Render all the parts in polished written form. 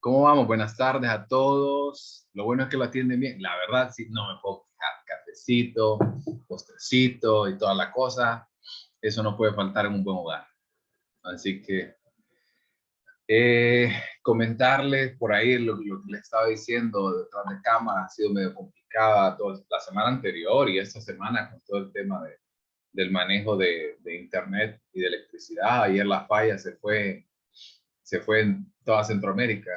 ¿Cómo vamos? Buenas tardes a todos. Lo bueno es que lo atienden bien. La verdad, sí, no me puedo quejar. Cafecito, postrecito y toda la cosa. Eso no puede faltar en un buen hogar. Así que comentarles por ahí lo que les estaba diciendo detrás de cámara ha sido medio complicada toda la semana anterior y esta semana con todo el tema del manejo de internet y de electricidad. Ayer la falla se fue en toda Centroamérica.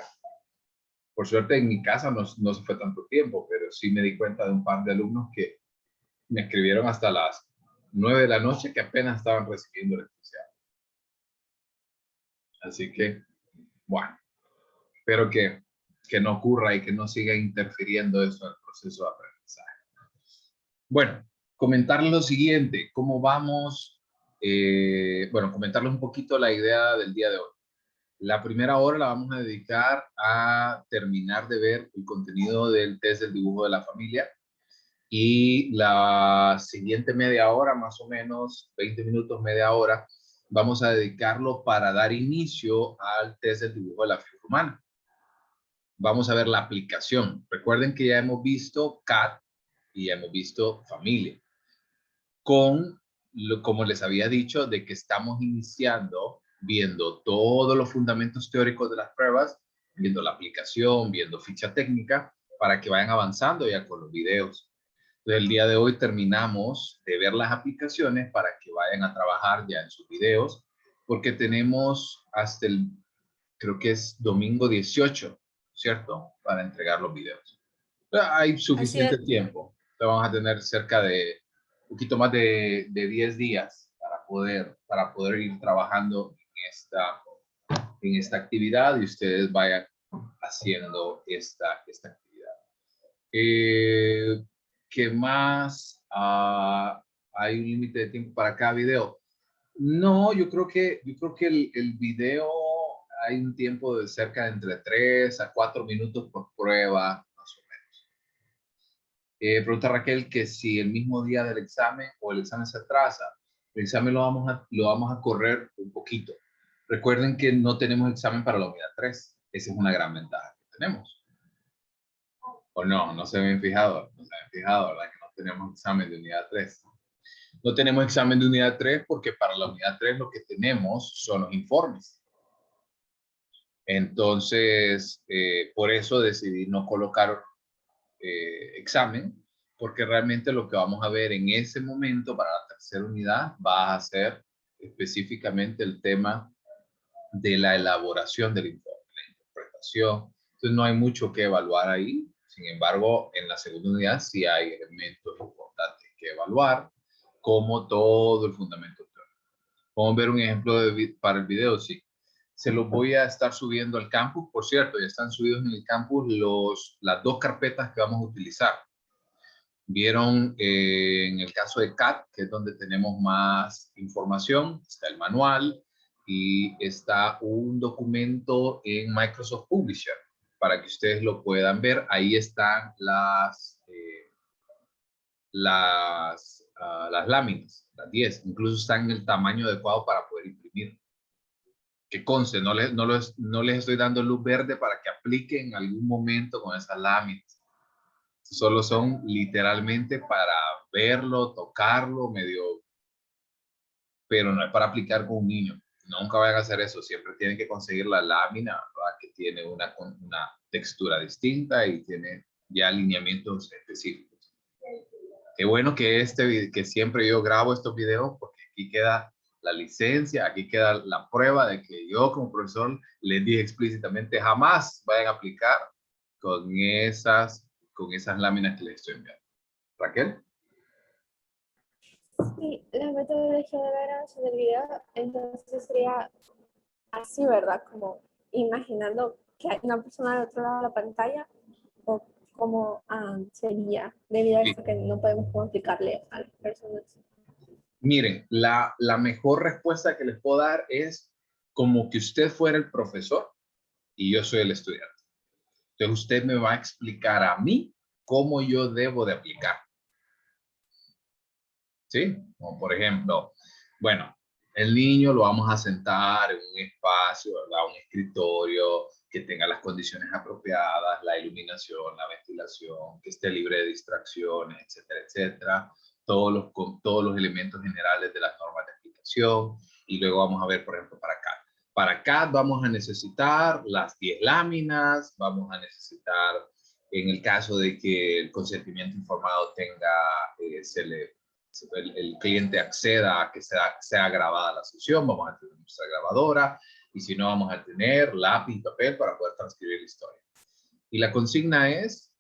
Por suerte en mi casa no se fue tanto tiempo, pero sí me di cuenta de un par de alumnos que me escribieron hasta las 9 de la noche que apenas estaban recibiendo electricidad. Así que, bueno, espero que no ocurra y que no siga interfiriendo eso en el proceso de aprendizaje. Bueno, comentarles lo siguiente, ¿cómo vamos? Bueno, comentarles un poquito la idea del día de hoy. La primera hora la vamos a dedicar a terminar de ver el contenido del test del dibujo de la familia. Y la siguiente media hora, más o menos, 20 minutos, media hora, vamos a dedicarlo para dar inicio al test del dibujo de la figura humana. Vamos a ver la aplicación. Recuerden que ya hemos visto CAD y ya hemos visto familia. Como les había dicho, de que estamos iniciando viendo todos los fundamentos teóricos de las pruebas, viendo la aplicación, viendo ficha técnica, para que vayan avanzando ya con los videos. Entonces, el día de hoy terminamos de ver las aplicaciones para que vayan a trabajar ya en sus videos, porque tenemos hasta creo que es domingo 18, ¿cierto? Para entregar los videos. Hay Así suficiente es. tiempo. Entonces, vamos a tener cerca de un poquito más de 10 días para poder ir trabajando en esta actividad y ustedes vayan haciendo esta actividad. ¿Qué más? ¿Hay un límite de tiempo para cada video? No, yo creo que el video hay un tiempo de cerca de entre 3 a 4 minutos por prueba, más o menos. Pregunta Raquel que si el mismo día del examen o el examen se atrasa, el examen lo vamos a correr un poquito. Recuerden que no tenemos examen para la unidad 3. Esa es una gran ventaja que tenemos. O no se habían fijado, ¿verdad? Que no tenemos examen de unidad 3. No tenemos examen de unidad 3 porque para la unidad 3 lo que tenemos son los informes. Entonces, por eso decidí no colocar examen, porque realmente lo que vamos a ver en ese momento para la tercera unidad va a ser específicamente el tema de la elaboración del informe, la interpretación. Entonces, no hay mucho que evaluar ahí. Sin embargo, en la segunda unidad sí hay elementos importantes que evaluar, como todo el fundamento teórico. Vamos a ver un ejemplo para el video, sí. Se los voy a estar subiendo al campus. Por cierto, ya están subidos en el campus las dos carpetas que vamos a utilizar. Vieron en el caso de CAD, que es donde tenemos más información, está el manual y está un documento en Microsoft Publisher para que ustedes lo puedan ver. Ahí están las láminas, las 10. Incluso están en el tamaño adecuado para poder imprimir. Que conste, no les estoy dando luz verde para que apliquen en algún momento con esas láminas. Solo son literalmente para verlo, tocarlo, medio, pero no es para aplicar con un niño. Nunca vayan a hacer eso. Siempre tienen que conseguir la lámina, ¿verdad? Que tiene una textura distinta y tiene ya alineamientos específicos. Qué bueno que siempre yo grabo estos videos porque aquí queda la licencia, aquí queda la prueba de que yo como profesor les dije explícitamente jamás vayan a aplicar con esas láminas que les estoy enviando. Raquel. Sí, la metodología de la grabación del video, entonces sería así, ¿verdad? Como imaginando que hay una persona al otro lado de la pantalla, o cómo sería, debido a Sí. esto que no podemos como explicarle a las personas. Miren, la mejor respuesta que les puedo dar es como que usted fuera el profesor y yo soy el estudiante. Entonces usted me va a explicar a mí cómo yo debo de aplicar. ¿Sí? Como por ejemplo, bueno, el niño lo vamos a sentar en un espacio, ¿verdad? Un escritorio, que tenga las condiciones apropiadas, la iluminación, la ventilación, que esté libre de distracciones, etcétera, etcétera. Todos los elementos generales de las normas de aplicación. Y luego vamos a ver, por ejemplo, para CAD. Para CAD vamos a necesitar las 10 láminas, vamos a necesitar, en el caso de que el consentimiento informado tenga, el cliente acceda a que sea grabada la sesión, vamos a tener nuestra grabadora, y si no, vamos a tener lápiz y papel para poder transcribir la historia. Y la consigna es,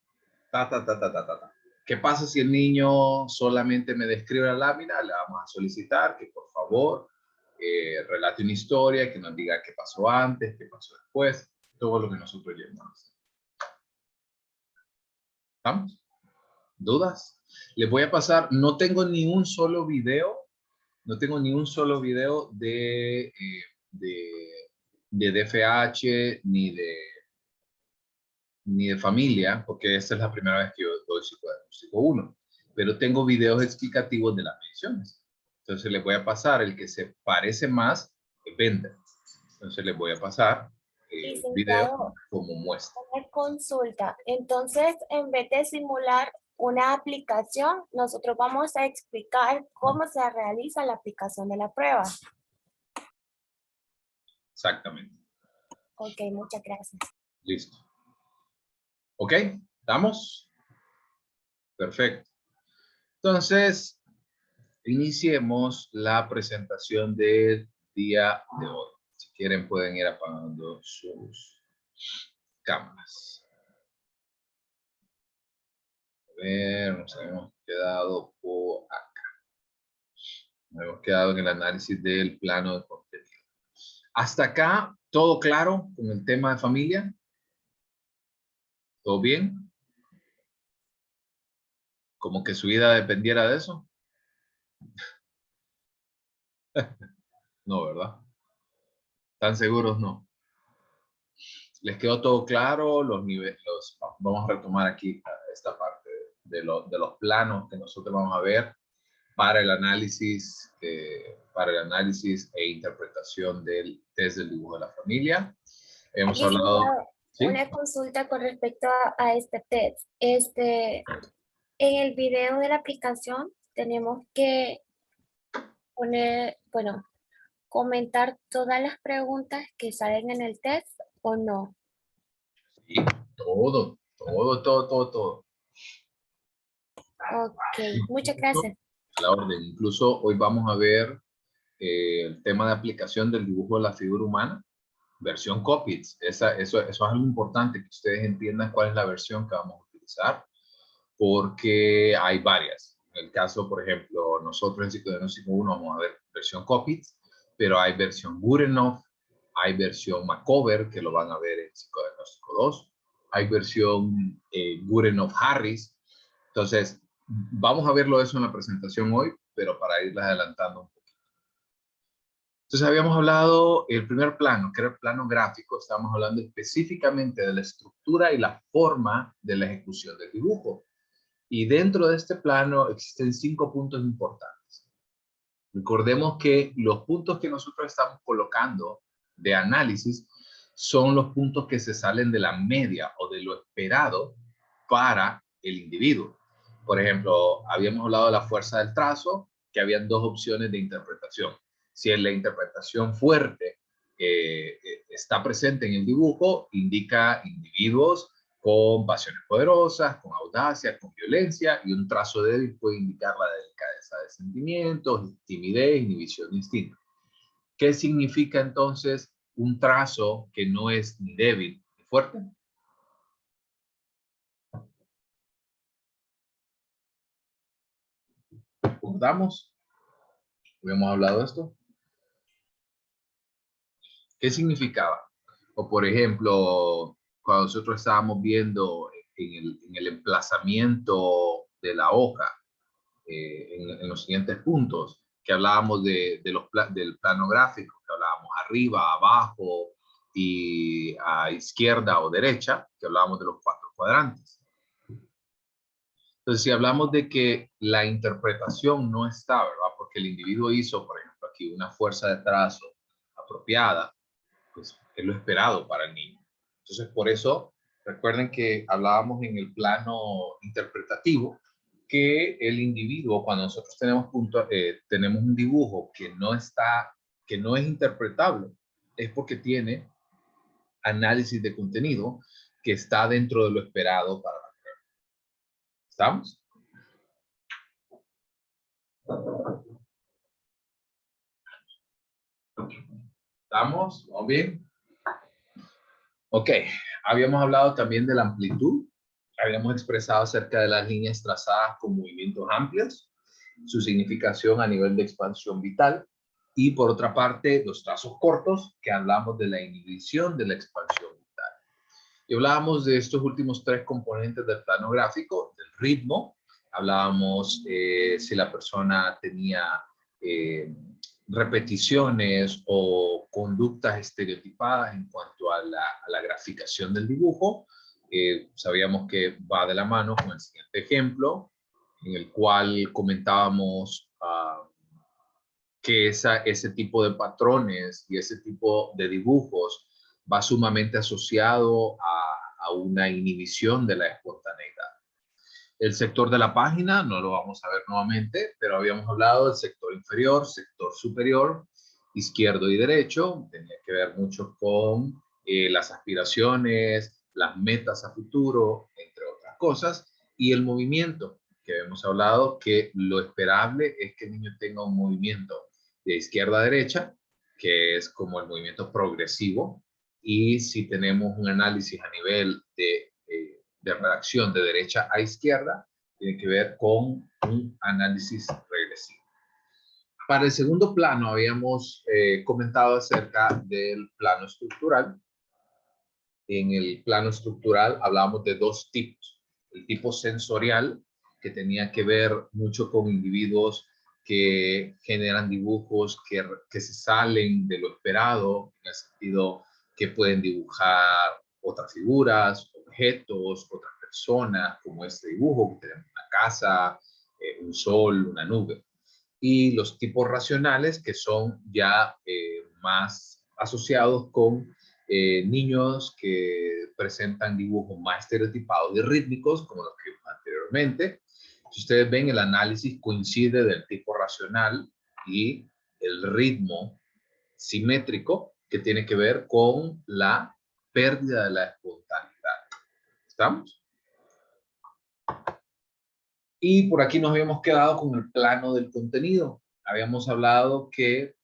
¿qué pasa si el niño solamente me describe la lámina? Le vamos a solicitar que por favor relate una historia, que nos diga qué pasó antes, qué pasó después, todo lo que nosotros llamamos. ¿Estamos? ¿Dudas? Les voy a pasar, no tengo ni un solo video, de DFH ni de familia, porque esta es la primera vez que yo doy psicodiagnóstico 1, pero tengo videos explicativos de las mediciones. Entonces les voy a pasar el que se parece más, Bender. Entonces les voy a pasar video como muestra. Una consulta. Entonces, en vez de simular una aplicación, nosotros vamos a explicar cómo se realiza la aplicación de la prueba. Exactamente. Ok, muchas gracias. Listo. ¿Ok? ¿Estamos? Perfecto. Entonces, iniciemos la presentación del día de hoy. Si quieren, pueden ir apagando sus cámaras. A ver, nos habíamos quedado por acá. Nos hemos quedado en el análisis del plano de contenido. Hasta acá, ¿todo claro con el tema de familia? ¿Todo bien? ¿Como que su vida dependiera de eso? No, ¿verdad? ¿Están seguros? No. ¿Les quedó todo claro? Los niveles, vamos a retomar aquí esta parte de los planos que nosotros vamos a ver para el análisis e interpretación del test del dibujo de la familia. Hemos hablado... ¿Sí? Una consulta con respecto a este test. En el video de la aplicación tenemos que poner, bueno, comentar todas las preguntas que salen en el test o no. Sí, todo. Ok, muchas gracias. A la orden. Incluso hoy vamos a ver el tema de aplicación del dibujo de la figura humana, versión Copics. Eso es algo importante, que ustedes entiendan cuál es la versión que vamos a utilizar, porque hay varias. En el caso, por ejemplo, nosotros en Psicodiagnóstico 1 vamos a ver versión Copics, pero hay versión Goodenough, hay versión Macover, que lo van a ver en Psicodiagnóstico 2, hay versión Goodenough Harris. Entonces, vamos a verlo eso en la presentación hoy, pero para irles adelantando un poquito. Entonces, habíamos hablado el primer plano, que era el plano gráfico. Estábamos hablando específicamente de la estructura y la forma de la ejecución del dibujo. Y dentro de este plano existen 5 puntos importantes. Recordemos que los puntos que nosotros estamos colocando de análisis son los puntos que se salen de la media o de lo esperado para el individuo. Por ejemplo, habíamos hablado de la fuerza del trazo, que habían 2 opciones de interpretación. Si en la interpretación fuerte está presente en el dibujo, indica individuos con pasiones poderosas, con audacia, con violencia, y un trazo débil puede indicar la delicadeza de sentimientos, timidez, inhibición de instinto. ¿Qué significa entonces un trazo que no es ni débil ni fuerte? ¿Recordamos? ¿Habíamos hablado de esto? ¿Qué significaba? O por ejemplo, cuando nosotros estábamos viendo en el emplazamiento de la hoja, en los siguientes puntos, que hablábamos del plano gráfico, que hablábamos arriba, abajo y a izquierda o derecha, que hablábamos de los 4 cuadrantes. Entonces, si hablamos de que la interpretación no está, ¿verdad? Porque el individuo hizo, por ejemplo, aquí una fuerza de trazo apropiada, pues es lo esperado para el niño. Entonces, por eso, recuerden que hablábamos en el plano interpretativo que el individuo, cuando nosotros tenemos un dibujo que no es interpretable, es porque tiene análisis de contenido que está dentro de lo esperado para la prueba. ¿Estamos? ¿Estamos? ¿Vamos bien? Ok, habíamos hablado también de la amplitud. Habíamos expresado acerca de las líneas trazadas con movimientos amplios, su significación a nivel de expansión vital. Y por otra parte, los trazos cortos, que hablamos de la inhibición de la expansión vital. Y hablábamos de estos últimos tres componentes del plano gráfico, del ritmo. Hablábamos si la persona tenía repeticiones o conductas estereotipadas en cuanto a la graficación del dibujo. Sabíamos que va de la mano con el siguiente ejemplo, en el cual comentábamos que ese tipo de patrones y ese tipo de dibujos va sumamente asociado a una inhibición de la espontaneidad. El sector de la página no lo vamos a ver nuevamente, pero habíamos hablado del sector inferior, sector superior, izquierdo y derecho. Tenía que ver mucho con las aspiraciones, las metas a futuro, entre otras cosas, y el movimiento, que hemos hablado que lo esperable es que el niño tenga un movimiento de izquierda a derecha, que es como el movimiento progresivo, y si tenemos un análisis a nivel de redacción de derecha a izquierda, tiene que ver con un análisis regresivo. Para el segundo plano habíamos comentado acerca del plano estructural. En el plano estructural hablábamos de dos tipos. El tipo sensorial, que tenía que ver mucho con individuos que generan dibujos que se salen de lo esperado, en el sentido que pueden dibujar otras figuras, objetos, otras personas, como este dibujo, que tenemos una casa, un sol, una nube. Y los tipos racionales, que son ya más asociados con niños que presentan dibujos más estereotipados y rítmicos, como los que vimos anteriormente. Si ustedes ven, el análisis coincide del tipo racional y el ritmo simétrico, que tiene que ver con la pérdida de la espontaneidad. ¿Estamos? Y por aquí nos habíamos quedado con el plano del contenido. Habíamos hablado que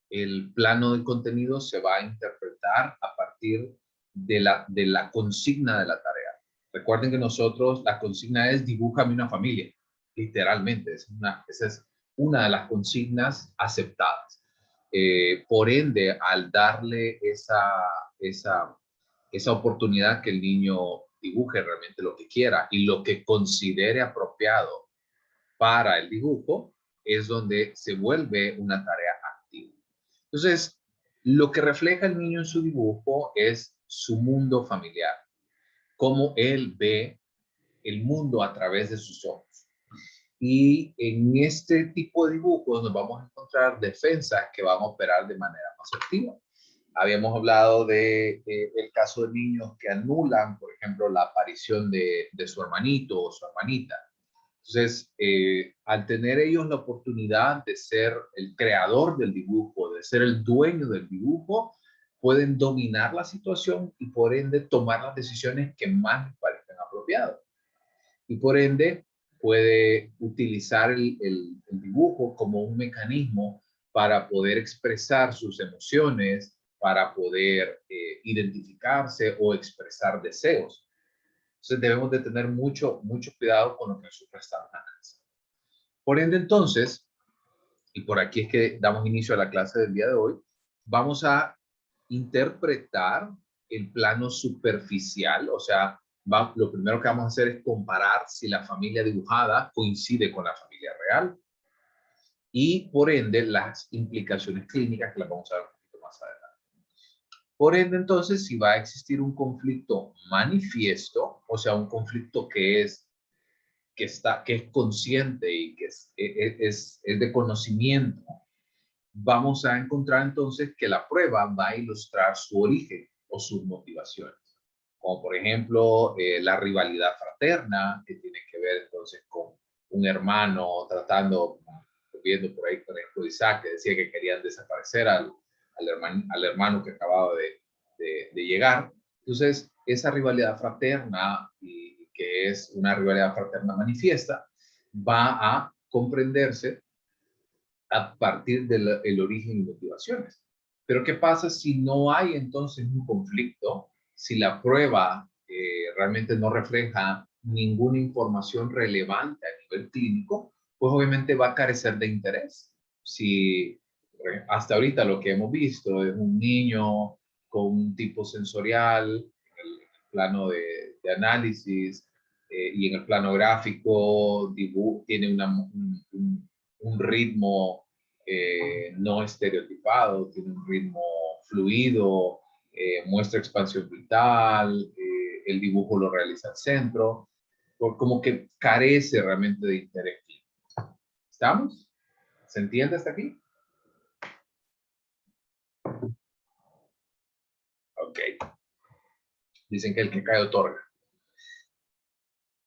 el plano del contenido se va a interpretar a partir de la consigna de la tarea. Recuerden que nosotros, la consigna es dibújame una familia, literalmente. Esa es una de las consignas aceptadas. Por ende, al darle esa oportunidad que el niño dibuje realmente lo que quiera y lo que considere apropiado para el dibujo, es donde se vuelve una tarea activa. Entonces, lo que refleja el niño en su dibujo es su mundo familiar, cómo él ve el mundo a través de sus ojos. Y en este tipo de dibujos nos vamos a encontrar defensas que van a operar de manera más activa. Habíamos hablado de el caso de niños que anulan, por ejemplo, la aparición de su hermanito o su hermanita. Entonces, al tener ellos la oportunidad de ser el creador del dibujo, de ser el dueño del dibujo, pueden dominar la situación y por ende tomar las decisiones que más les parezcan apropiadas. Y por ende puede utilizar el dibujo como un mecanismo para poder expresar sus emociones, para poder identificarse o expresar deseos. Entonces debemos de tener mucho cuidado con lo que nosotros estamos analizando. Por ende, entonces, y por aquí es que damos inicio a la clase del día de hoy, vamos a interpretar el plano superficial, o sea, lo primero que vamos a hacer es comparar si la familia dibujada coincide con la familia real y, por ende, las implicaciones clínicas que las vamos a ver un poquito más adelante. Por ende, entonces, si va a existir un conflicto manifiesto, o sea, un conflicto que es consciente y que es de conocimiento, vamos a encontrar entonces que la prueba va a ilustrar su origen, o sus motivaciones. Como por ejemplo, la rivalidad fraterna, que tiene que ver entonces con un hermano tratando, viendo por ahí, por ejemplo, Isaac, que decía que querían desaparecer al hermano que acababa de llegar. Entonces, esa rivalidad fraterna, y que es una rivalidad fraterna manifiesta, va a comprenderse a partir del origen y motivaciones. Pero ¿qué pasa si no hay entonces un conflicto? Si la prueba realmente no refleja ninguna información relevante a nivel clínico, pues obviamente va a carecer de interés. Si hasta ahorita lo que hemos visto es un niño con un tipo sensorial, en el plano de análisis, y en el plano gráfico tiene un ritmo no estereotipado, tiene un ritmo fluido, muestra expansión vital, el dibujo lo realiza al centro, como que carece realmente de interés. ¿Estamos? ¿Se entiende hasta aquí? Ok. Dicen que el que cae otorga.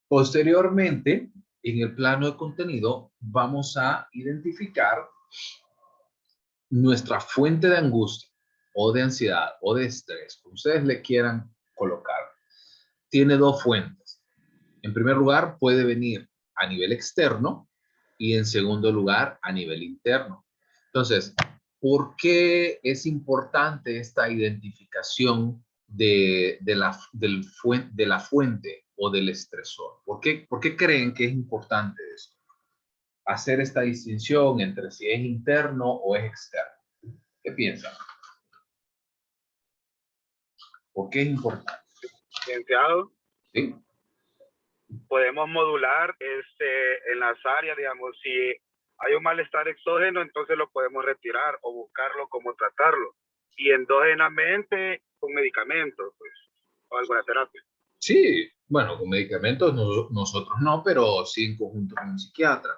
Posteriormente, en el plano de contenido, vamos a identificar nuestra fuente de angustia o de ansiedad o de estrés, como ustedes le quieran colocar. Tiene dos fuentes. En primer lugar, puede venir a nivel externo y en segundo lugar, a nivel interno. Entonces, ¿por qué es importante esta identificación de la fuente o del estresor? ¿Por qué creen que es importante esto? Hacer esta distinción entre si es interno o es externo. ¿Qué piensan? ¿Por qué es importante? Licenciado, ¿Sí? podemos modular en las áreas, digamos, si hay un malestar exógeno, entonces lo podemos retirar o buscarlo cómo tratarlo. Y endógenamente con medicamentos, pues, o alguna terapia. Sí, bueno, con medicamentos nosotros no, pero sí en conjunto con un psiquiatra.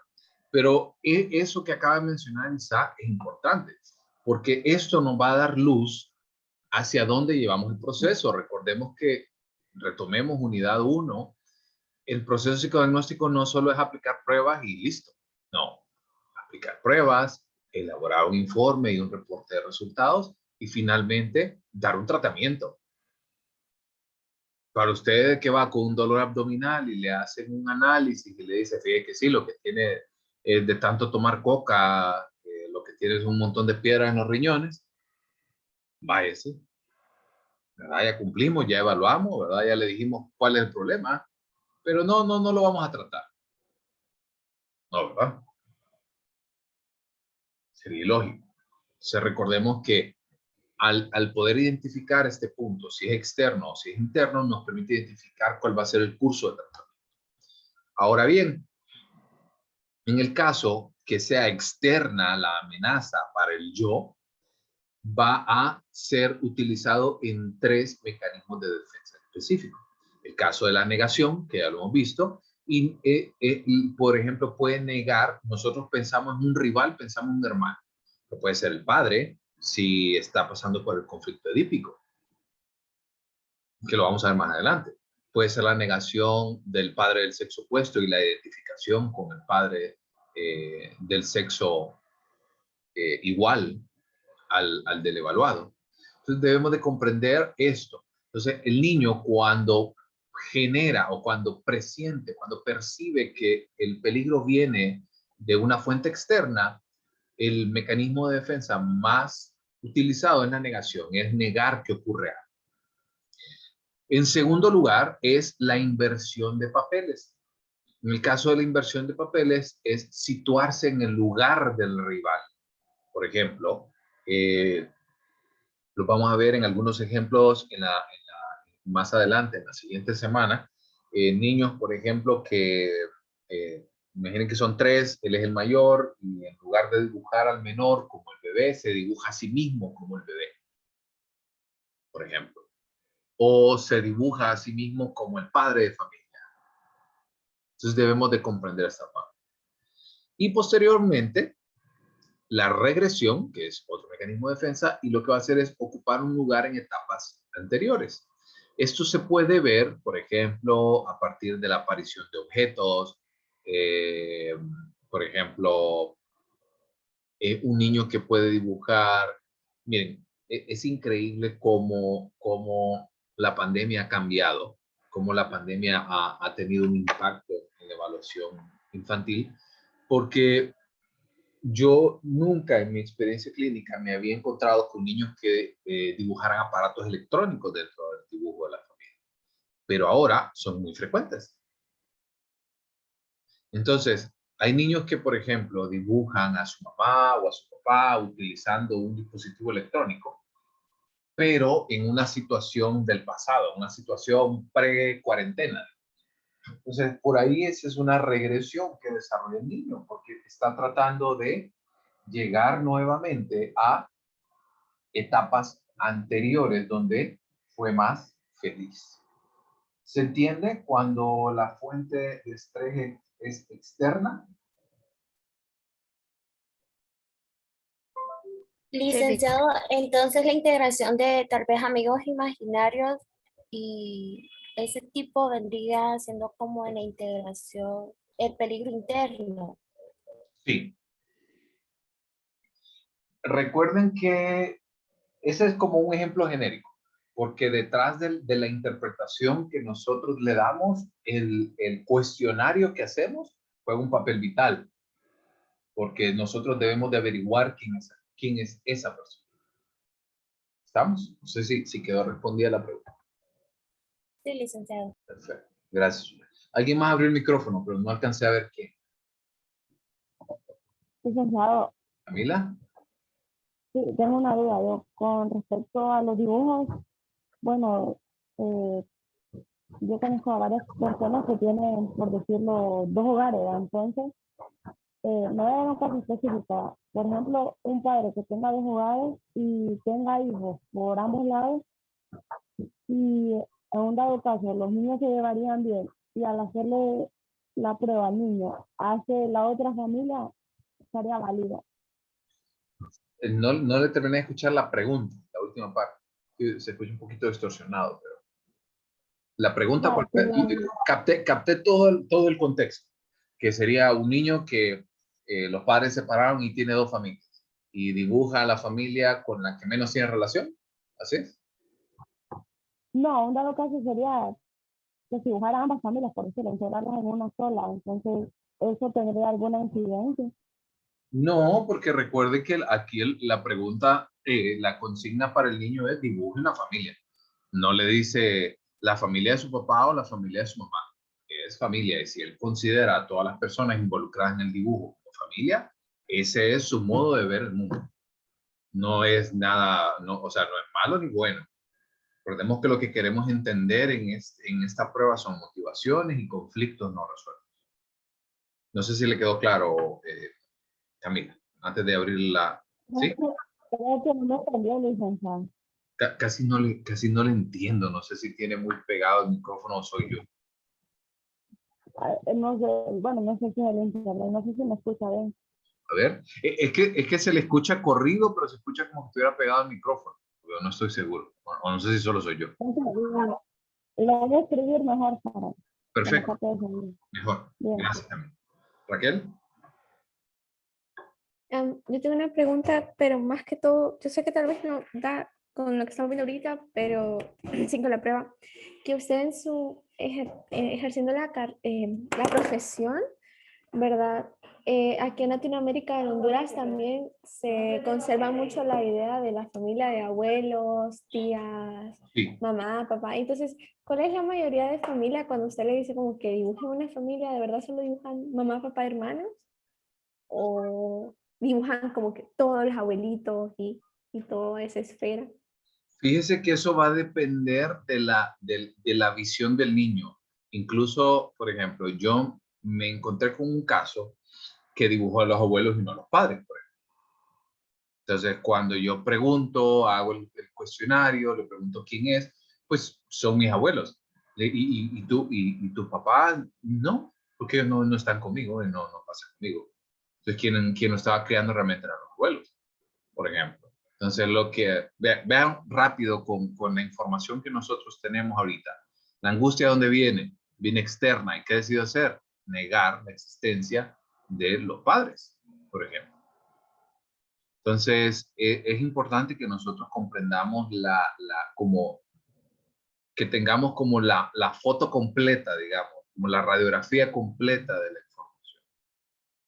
Pero eso que acaba de mencionar Isaac es importante, porque esto nos va a dar luz hacia dónde llevamos el proceso. Recordemos que, retomemos unidad 1, el proceso psicodiagnóstico no solo es aplicar pruebas y listo. No, aplicar pruebas, elaborar un informe y un reporte de resultados y finalmente dar un tratamiento. Para usted que va con un dolor abdominal y le hacen un análisis y le dice, fíjate que sí, lo que tiene es de tanto tomar coca, lo que tiene es un montón de piedras en los riñones, váyase, ¿verdad? Ya cumplimos, ya evaluamos, ¿verdad? Ya le dijimos cuál es el problema, pero no lo vamos a tratar. No, ¿verdad? Sería ilógico. Entonces recordemos que al poder identificar este punto, si es externo o si es interno, nos permite identificar cuál va a ser el curso de tratamiento. Ahora bien, en el caso que sea externa la amenaza para el yo, va a ser utilizado en 3 mecanismos de defensa específicos. El caso de la negación, que ya lo hemos visto, y por ejemplo, puede negar, nosotros pensamos en un rival, pensamos en un hermano, que puede ser el padre, si está pasando por el conflicto edípico, que lo vamos a ver más adelante. Puede ser la negación del padre del sexo opuesto y la identificación con el padre del sexo igual al del evaluado. Entonces debemos de comprender esto. Entonces el niño cuando genera o cuando presiente, cuando percibe que el peligro viene de una fuente externa, el mecanismo de defensa más utilizado es la negación, es negar que ocurre algo. En segundo lugar es la inversión de papeles. En el caso de la inversión de papeles es situarse en el lugar del rival. Por ejemplo, lo vamos a ver en algunos ejemplos más adelante, en la siguiente semana. Niños, por ejemplo, que imaginen que son 3, él es el mayor, y en lugar de dibujar al menor como el bebé, se dibuja a sí mismo como el bebé, por ejemplo. O se dibuja a sí mismo como el padre de familia. Entonces debemos de comprender esta parte. Y posteriormente, la regresión, que es otro mecanismo de defensa, y lo que va a hacer es ocupar un lugar en etapas anteriores. Esto se puede ver, por ejemplo, a partir de la aparición de objetos, eh, por ejemplo, un niño que puede dibujar. Miren, es increíble cómo la pandemia ha cambiado, cómo la pandemia ha tenido un impacto en la evaluación infantil, porque yo nunca en mi experiencia clínica me había encontrado con niños que dibujaran aparatos electrónicos dentro del dibujo de la familia, pero ahora son muy frecuentes. Entonces, hay niños que, por ejemplo, dibujan a su mamá o a su papá utilizando un dispositivo electrónico, pero en una situación del pasado, una situación pre-cuarentena. Entonces, por ahí esa es una regresión que desarrolla el niño, porque está tratando de llegar nuevamente a etapas anteriores donde fue más feliz. ¿Se entiende cuando la fuente de estrés es externa? Licenciado, entonces la integración de tal vez amigos imaginarios y ese tipo vendría siendo como en la integración, el peligro interno. Sí. Recuerden que ese es como un ejemplo genérico, porque detrás de la interpretación que nosotros le damos, el cuestionario que hacemos juega un papel vital, porque nosotros debemos de averiguar quién es esa persona. ¿Estamos? No sé si quedó respondida la pregunta. Sí, licenciado. Perfecto. Gracias. Alguien más abrió el micrófono, pero no alcancé a ver quién. Licenciado, ¿Camila? sí, tengo una duda yo con respecto a los dibujos. Bueno, yo conozco a varias personas que tienen, por decirlo, dos hogares, ¿verdad? Entonces, me voy a dar un caso específico. Por ejemplo, un padre que tenga dos hogares y tenga hijos por ambos lados y en un dado caso los niños se llevarían bien y al hacerle la prueba al niño hace la otra familia, estaría válido. No le terminé de escuchar la pregunta, la última parte. Se escucha un poquito distorsionado, pero la pregunta, Vale, capté todo el contexto, que sería un niño que los padres se separaron y tiene dos familias y dibuja a la familia con la que menos tiene relación. ¿Así es? no, un dado caso sería que si dibujara ambas familias, por decirlo, integrarlas en una sola, entonces eso tendría alguna incidencia. No, porque recuerde que aquí la pregunta, la consigna para el niño es dibuje una familia. No le dice la familia de su papá o la familia de su mamá. Es familia. Y si él considera a todas las personas involucradas en el dibujo como familia, ese es su modo de ver el mundo. No es nada, no, o sea, no es malo ni bueno. Recordemos que lo que queremos entender en esta prueba son motivaciones y conflictos no resueltos. No sé si le quedó claro, Camila, antes de abrir la... ¿Sí? Creo que no me entendió, licenciado. Casi no le entiendo. No sé si tiene muy pegado el micrófono o soy yo. No sé, bueno, no sé qué es el internet, no sé si me escucha bien. A ver, es que se le escucha corrido, pero se escucha como si estuviera pegado al micrófono. Pero no estoy seguro. O no sé si solo soy yo. Entonces, lo voy a escribir mejor para que me Perfecto. trate de seguir. Mejor. Bien. Gracias, Camila. Raquel. Yo tengo una pregunta, pero más que todo, yo sé que tal vez no da con lo que estamos viendo ahorita, pero sin con la prueba, que usted en su ejerciendo la profesión, ¿verdad? Aquí en Latinoamérica, en Honduras también se conserva mucho la idea de la familia de abuelos, tías, Sí. mamá, papá. Entonces, ¿cuál es la mayoría de familia cuando usted le dice como que dibujen una familia, de verdad solo dibujan mamá, papá, hermanos? ¿O dibujan como que todos los abuelitos y toda esa esfera? Fíjese que eso va a depender de la visión del niño. Incluso, por ejemplo, yo me encontré con un caso que dibujó a los abuelos y no a los padres, por ejemplo. Entonces, cuando yo pregunto, hago el cuestionario, le pregunto quién es, pues son mis abuelos. ¿Y tu papá? No, porque ellos no están conmigo y no pasa conmigo. Entonces, quien lo estaba criando realmente eran los abuelos, por ejemplo. Entonces, vean rápido con la información que nosotros tenemos ahorita. La angustia, ¿de dónde viene? Viene externa. ¿Y qué decido hacer? Negar la existencia de los padres, por ejemplo. Entonces, es importante que nosotros comprendamos como que tengamos como la foto completa, digamos, como la radiografía completa de la información.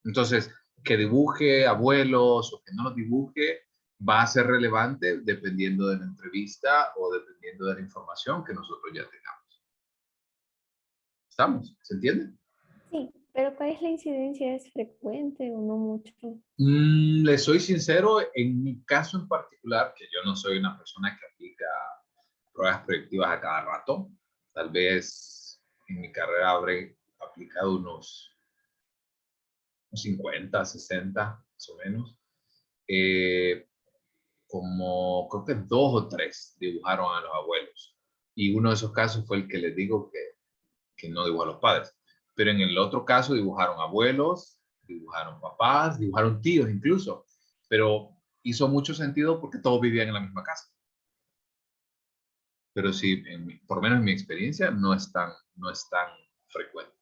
Entonces, que dibuje abuelos o que no los dibuje va a ser relevante dependiendo de la entrevista o dependiendo de la información que nosotros ya tengamos. ¿Estamos? ¿Se entiende? Sí, pero ¿cuál es la incidencia? ¿Es frecuente o no mucho? Le soy sincero, en mi caso en particular, que yo no soy una persona que aplica pruebas predictivas a cada rato, tal vez en mi carrera habré aplicado unos 50, 60, más o menos. Como creo que 2 o 3 dibujaron a los abuelos. Y uno de esos casos fue el que les digo que no dibujó a los padres. Pero en el otro caso dibujaron abuelos, dibujaron papás, dibujaron tíos incluso. Pero hizo mucho sentido porque todos vivían en la misma casa. Pero sí, por lo menos en mi experiencia, no es tan frecuente.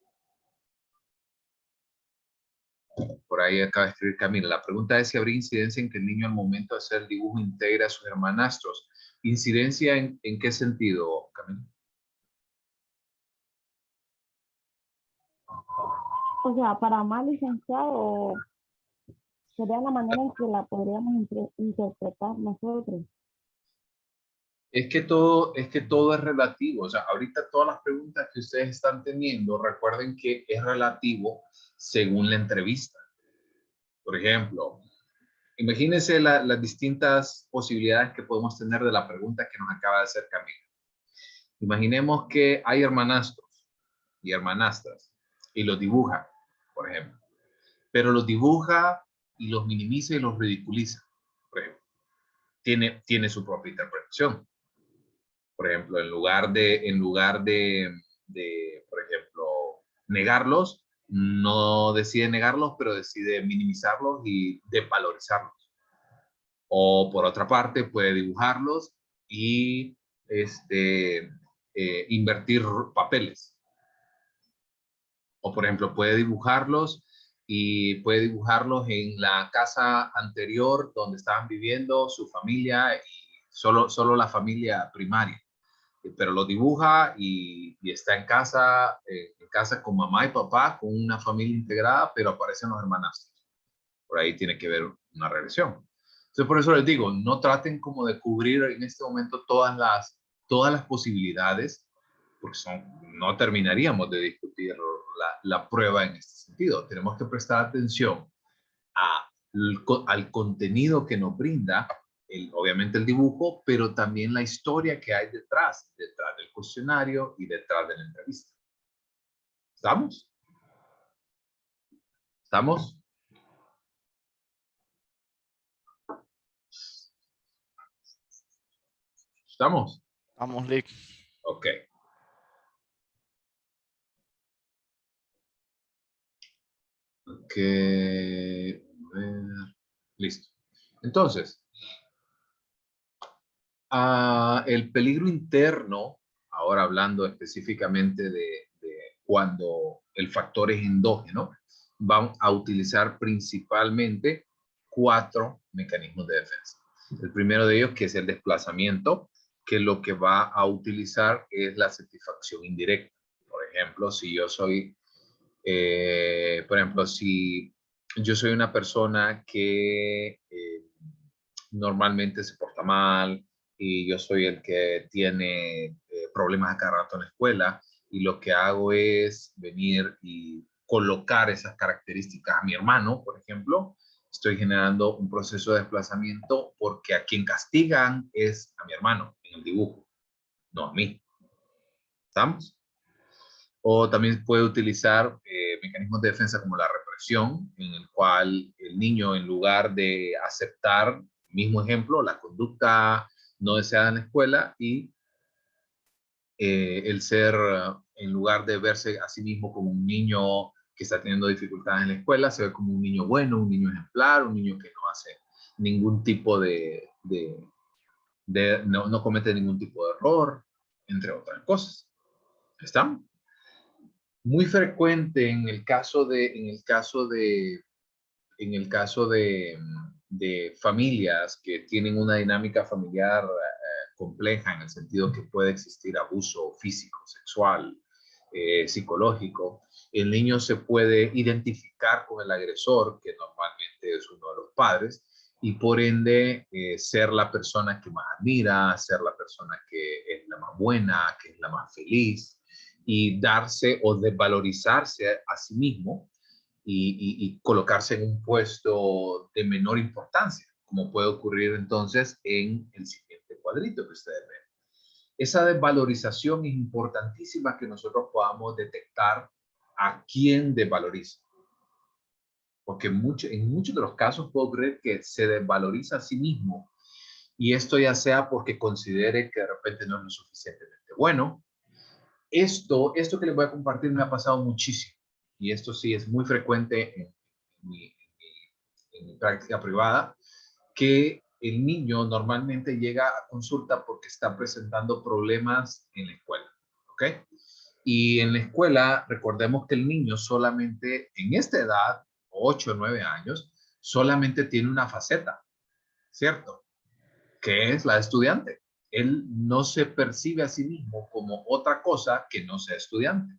Por ahí acaba de escribir Camila. La pregunta es si habría incidencia en que el niño al momento de hacer el dibujo integre a sus hermanastros. ¿Incidencia en qué sentido, Camila? O sea, para más licenciado, sería la manera en que la podríamos interpretar nosotros. Es que todo es relativo. O sea, ahorita todas las preguntas que ustedes están teniendo, recuerden que es relativo según la entrevista. Por ejemplo, imagínense las distintas posibilidades que podemos tener de la pregunta que nos acaba de hacer Camila. Imaginemos que hay hermanastros y hermanastras y los dibuja, por ejemplo. Pero los dibuja y los minimiza y los ridiculiza, por ejemplo. Tiene su propia interpretación. Por ejemplo, en lugar de, por ejemplo, negarlos, no decide negarlos, pero decide minimizarlos y desvalorizarlos. O por otra parte, puede dibujarlos y invertir papeles. O por ejemplo, puede dibujarlos en la casa anterior donde estaban viviendo su familia y solo la familia primaria. Pero lo dibuja y está en casa con mamá y papá, con una familia integrada, pero aparecen los hermanastros. Por ahí tiene que ver una regresión. Entonces, por eso les digo, no traten como de cubrir en este momento todas las posibilidades, porque no terminaríamos de discutir la prueba en este sentido. Tenemos que prestar atención al contenido que nos brinda, obviamente el dibujo, pero también la historia que hay detrás del cuestionario y detrás de la entrevista. ¿Estamos? ¿Estamos? ¿Estamos? Vamos, Lick. Ok. Ok. A ver. Listo. Entonces, el peligro interno, ahora hablando específicamente de cuando el factor es endógeno, vamos a utilizar principalmente 4 mecanismos de defensa. El primero de ellos, que es el desplazamiento, que lo que va a utilizar es la satisfacción indirecta. Por ejemplo, si yo soy una persona que normalmente se porta mal y yo soy el que tiene problemas a cada rato en la escuela, y lo que hago es venir y colocar esas características a mi hermano, por ejemplo, estoy generando un proceso de desplazamiento porque a quien castigan es a mi hermano en el dibujo, no a mí. ¿Estamos? O también puede utilizar mecanismos de defensa como la represión, en el cual el niño, en lugar de aceptar, mismo ejemplo, la conducta no deseada en la escuela, y en lugar de verse a sí mismo como un niño que está teniendo dificultades en la escuela, se ve como un niño bueno, un niño ejemplar, un niño que no hace ningún tipo no comete ningún tipo de error, entre otras cosas. ¿Está? Muy frecuente en el caso de familias que tienen una dinámica familiar compleja, en el sentido que puede existir abuso físico, sexual, psicológico. El niño se puede identificar con el agresor, que normalmente es uno de los padres, y por ende ser la persona que más admira, ser la persona que es la más buena, que es la más feliz, y darse o desvalorizarse a sí mismo y colocarse en un puesto de menor importancia, como puede ocurrir entonces en el siguiente cuadrito que ustedes ven. Esa desvalorización es importantísima, que nosotros podamos detectar a quién desvaloriza. Porque en muchos de los casos puedo creer que se desvaloriza a sí mismo, y esto ya sea porque considere que de repente no es lo suficientemente bueno. Esto que les voy a compartir me ha pasado muchísimo, y esto sí es muy frecuente en mi práctica privada, que el niño normalmente llega a consulta porque está presentando problemas en la escuela, ¿ok? Y en la escuela, recordemos que el niño solamente en esta edad, 8 o 9 años, solamente tiene una faceta, ¿cierto? Que es la de estudiante. Él no se percibe a sí mismo como otra cosa que no sea estudiante.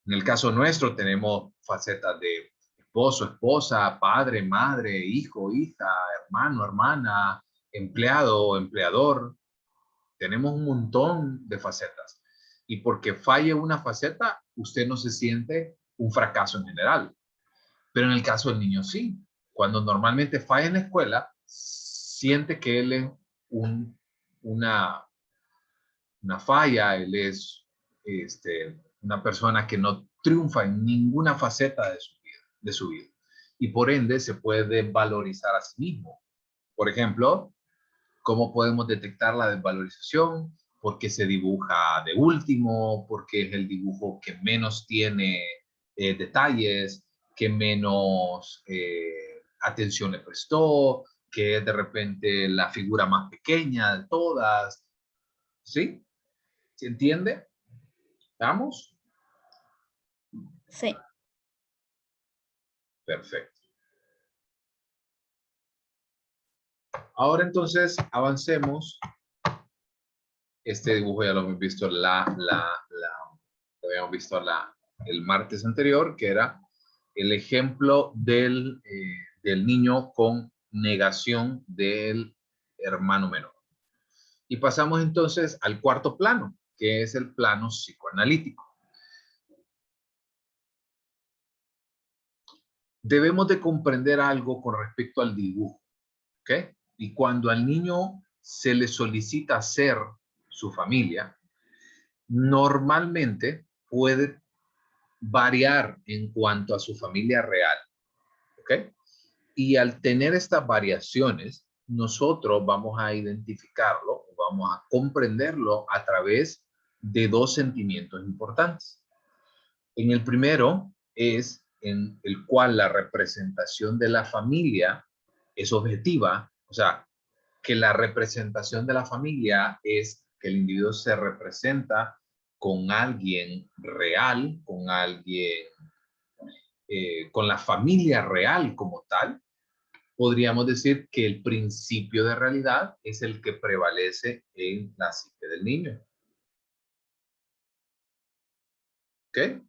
En el caso nuestro tenemos facetas de esposo, esposa, padre, madre, hijo, hija, hermano, hermana, empleado, empleador. Tenemos un montón de facetas. Y porque falle una faceta, usted no se siente un fracaso en general. Pero en el caso del niño sí. Cuando normalmente falla en la escuela, siente que él es una falla, él es una persona que no triunfa en ninguna faceta de su vida. Y por ende se puede valorizar a sí mismo. Por ejemplo, ¿cómo podemos detectar la desvalorización? Porque se dibuja de último, porque es el dibujo que menos tiene detalles, que menos atención le prestó, que es de repente la figura más pequeña de todas. ¿Sí? ¿Se entiende? ¿Vamos? Sí. Perfecto. Ahora entonces avancemos. Este dibujo ya lo hemos visto lo habíamos visto el martes anterior, que era el ejemplo del niño con negación del hermano menor. Y pasamos entonces al cuarto plano, que es el plano psicoanalítico. Debemos de comprender algo con respecto al dibujo, ¿ok? Y cuando al niño se le solicita ser su familia, normalmente puede variar en cuanto a su familia real, ¿ok? Y al tener estas variaciones, nosotros vamos a identificarlo, vamos a comprenderlo a través de dos sentimientos importantes. En el primero es en el cual la representación de la familia es objetiva, o sea, que la representación de la familia es que el individuo se representa con alguien real, con alguien, con la familia real como tal. Podríamos decir que el principio de realidad es el que prevalece en la psique del niño. ¿Ok?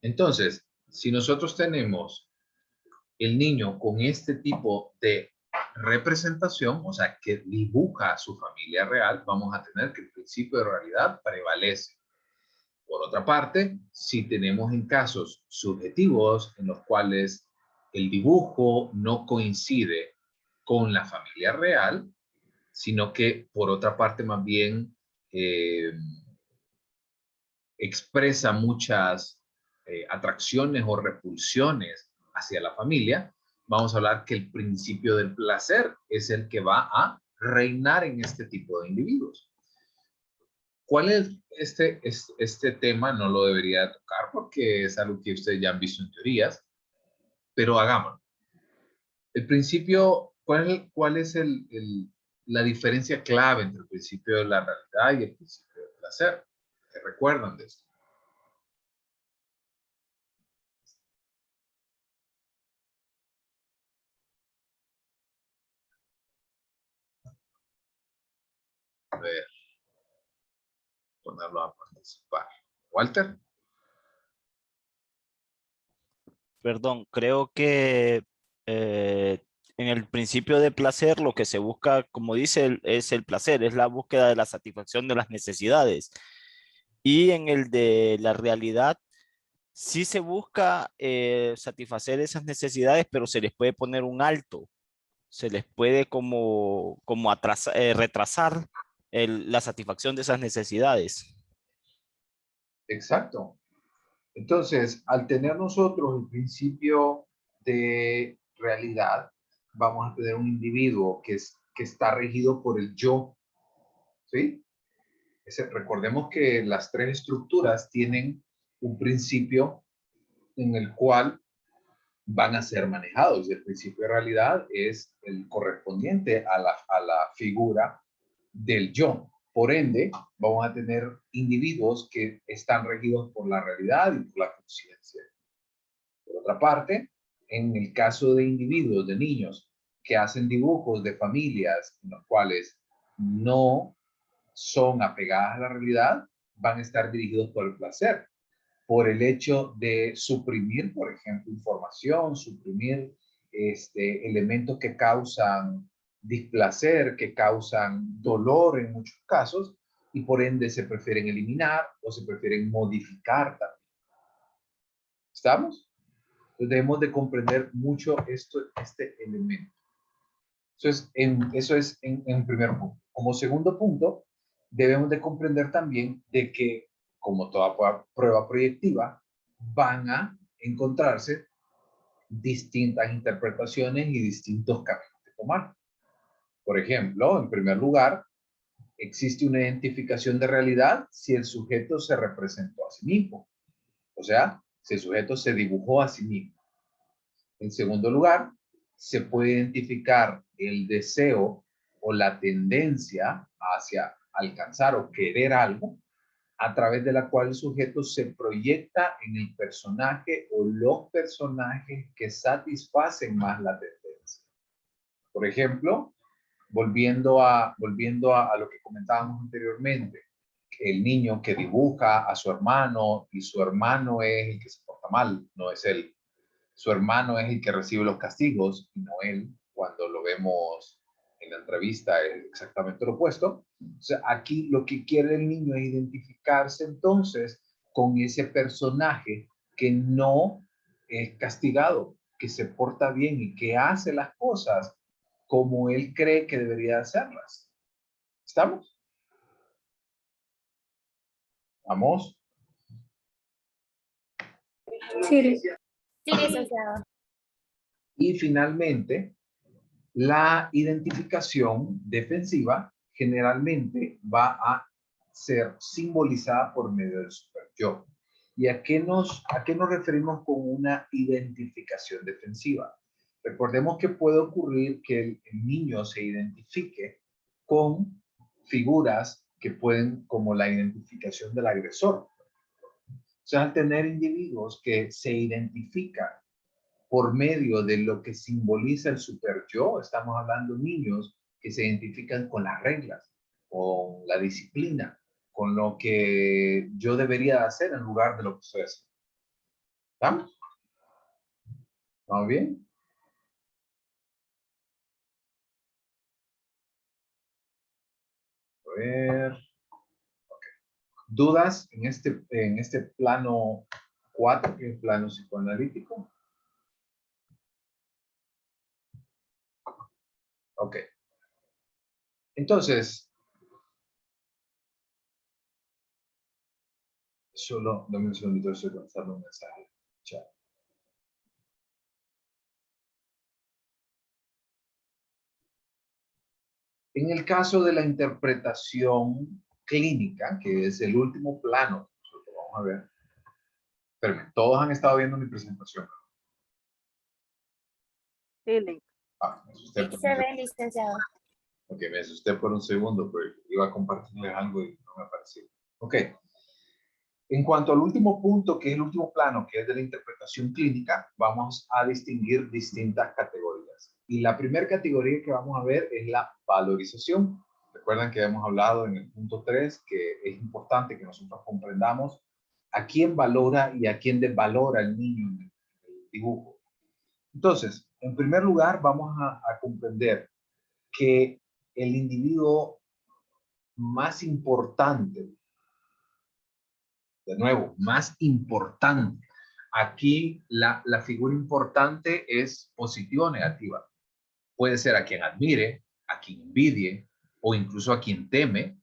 Entonces, si nosotros tenemos el niño con este tipo de representación, o sea, que dibuja a su familia real, vamos a tener que el principio de realidad prevalece. Por otra parte, si tenemos en casos subjetivos en los cuales el dibujo no coincide con la familia real, sino que por otra parte más bien expresa muchas atracciones o repulsiones hacia la familia, vamos a hablar que el principio del placer es el que va a reinar en este tipo de individuos. ¿Cuál es este tema? No lo debería tocar porque es algo que ustedes ya han visto en teorías, pero hagámoslo. El principio, ¿cuál es la diferencia clave entre el principio de la realidad y el principio del placer? ¿Qué recuerdan de esto? A ver, ponerlo a participar. Walter. Perdón, creo que en el principio de placer lo que se busca, como dice, es el placer, es la búsqueda de la satisfacción de las necesidades. Y en el de la realidad, sí se busca satisfacer esas necesidades, pero se les puede poner un alto, se les puede como retrasar la satisfacción de esas necesidades. Exacto. Entonces, al tener nosotros el principio de realidad, vamos a tener un individuo que está regido por el yo, ¿sí? Recordemos que las tres estructuras tienen un principio en el cual van a ser manejados. El principio de realidad es el correspondiente a la figura del yo. Por ende, vamos a tener individuos que están regidos por la realidad y por la conciencia. Por otra parte, en el caso de individuos, de niños, que hacen dibujos de familias en los cuales no son apegadas a la realidad, van a estar dirigidos por el placer, por el hecho de suprimir, por ejemplo, información, suprimir elementos que causan displacer, que causan dolor en muchos casos, y por ende se prefieren eliminar o se prefieren modificar también. ¿Estamos? Entonces debemos de comprender mucho este elemento. Eso es en primer punto. Como segundo punto, debemos de comprender también de que, como toda prueba proyectiva, van a encontrarse distintas interpretaciones y distintos caminos de tomar. Por ejemplo, en primer lugar, existe una identificación de realidad si el sujeto se representó a sí mismo. O sea, si el sujeto se dibujó a sí mismo. En segundo lugar, se puede identificar el deseo o la tendencia hacia alcanzar o querer algo a través de la cual el sujeto se proyecta en el personaje o los personajes que satisfacen más la tendencia. Por ejemplo, volviendo a lo que comentábamos anteriormente, el niño que dibuja a su hermano y su hermano es el que se porta mal, no es él. Su hermano es el que recibe los castigos y no él. Cuando lo vemos en la entrevista es exactamente lo opuesto. O sea, aquí lo que quiere el niño es identificarse entonces con ese personaje que no es castigado, que se porta bien y que hace las cosas como él cree que debería hacerlas. ¿Estamos? ¿Vamos? Sí. Sí, licenciado. Y finalmente, la identificación defensiva generalmente va a ser simbolizada por medio del superyo. ¿Y a qué nos referimos con una identificación defensiva? Recordemos que puede ocurrir que el niño se identifique con figuras que pueden, como la identificación del agresor. O sea, al tener individuos que se identifican por medio de lo que simboliza el superyo, estamos hablando de niños que se identifican con las reglas, con la disciplina, con lo que yo debería hacer en lugar de lo que estoy haciendo. ¿Estamos? ¿Estamos bien? A ver. Okay. ¿Dudas en este plano 4, que es el plano psicoanalítico? Ok. Entonces, solo dame un segundito, estoy lanzando un mensaje. Chao. En el caso de la interpretación clínica, que es el último plano. Nosotros vamos a ver. Espérenme, todos han estado viendo mi presentación. Sí, Link. Me asusté Sí, por se un ve, segundo. licenciado. Ok, me asusté por un segundo, pero iba a compartirles algo y no me apareció. Ok. En cuanto al último punto, que es el último plano, que es de la interpretación clínica, vamos a distinguir distintas categorías. Y la primera categoría que vamos a ver es la valorización. Recuerdan que hemos hablado en el punto 3 que es importante que nosotros comprendamos a quién valora y a quién desvalora el niño en el dibujo. Entonces, en primer lugar, vamos a comprender que el individuo más importante, de nuevo, más importante. Aquí la figura importante es positiva o negativa. Puede ser a quien admire, a quien envidie o incluso a quien teme.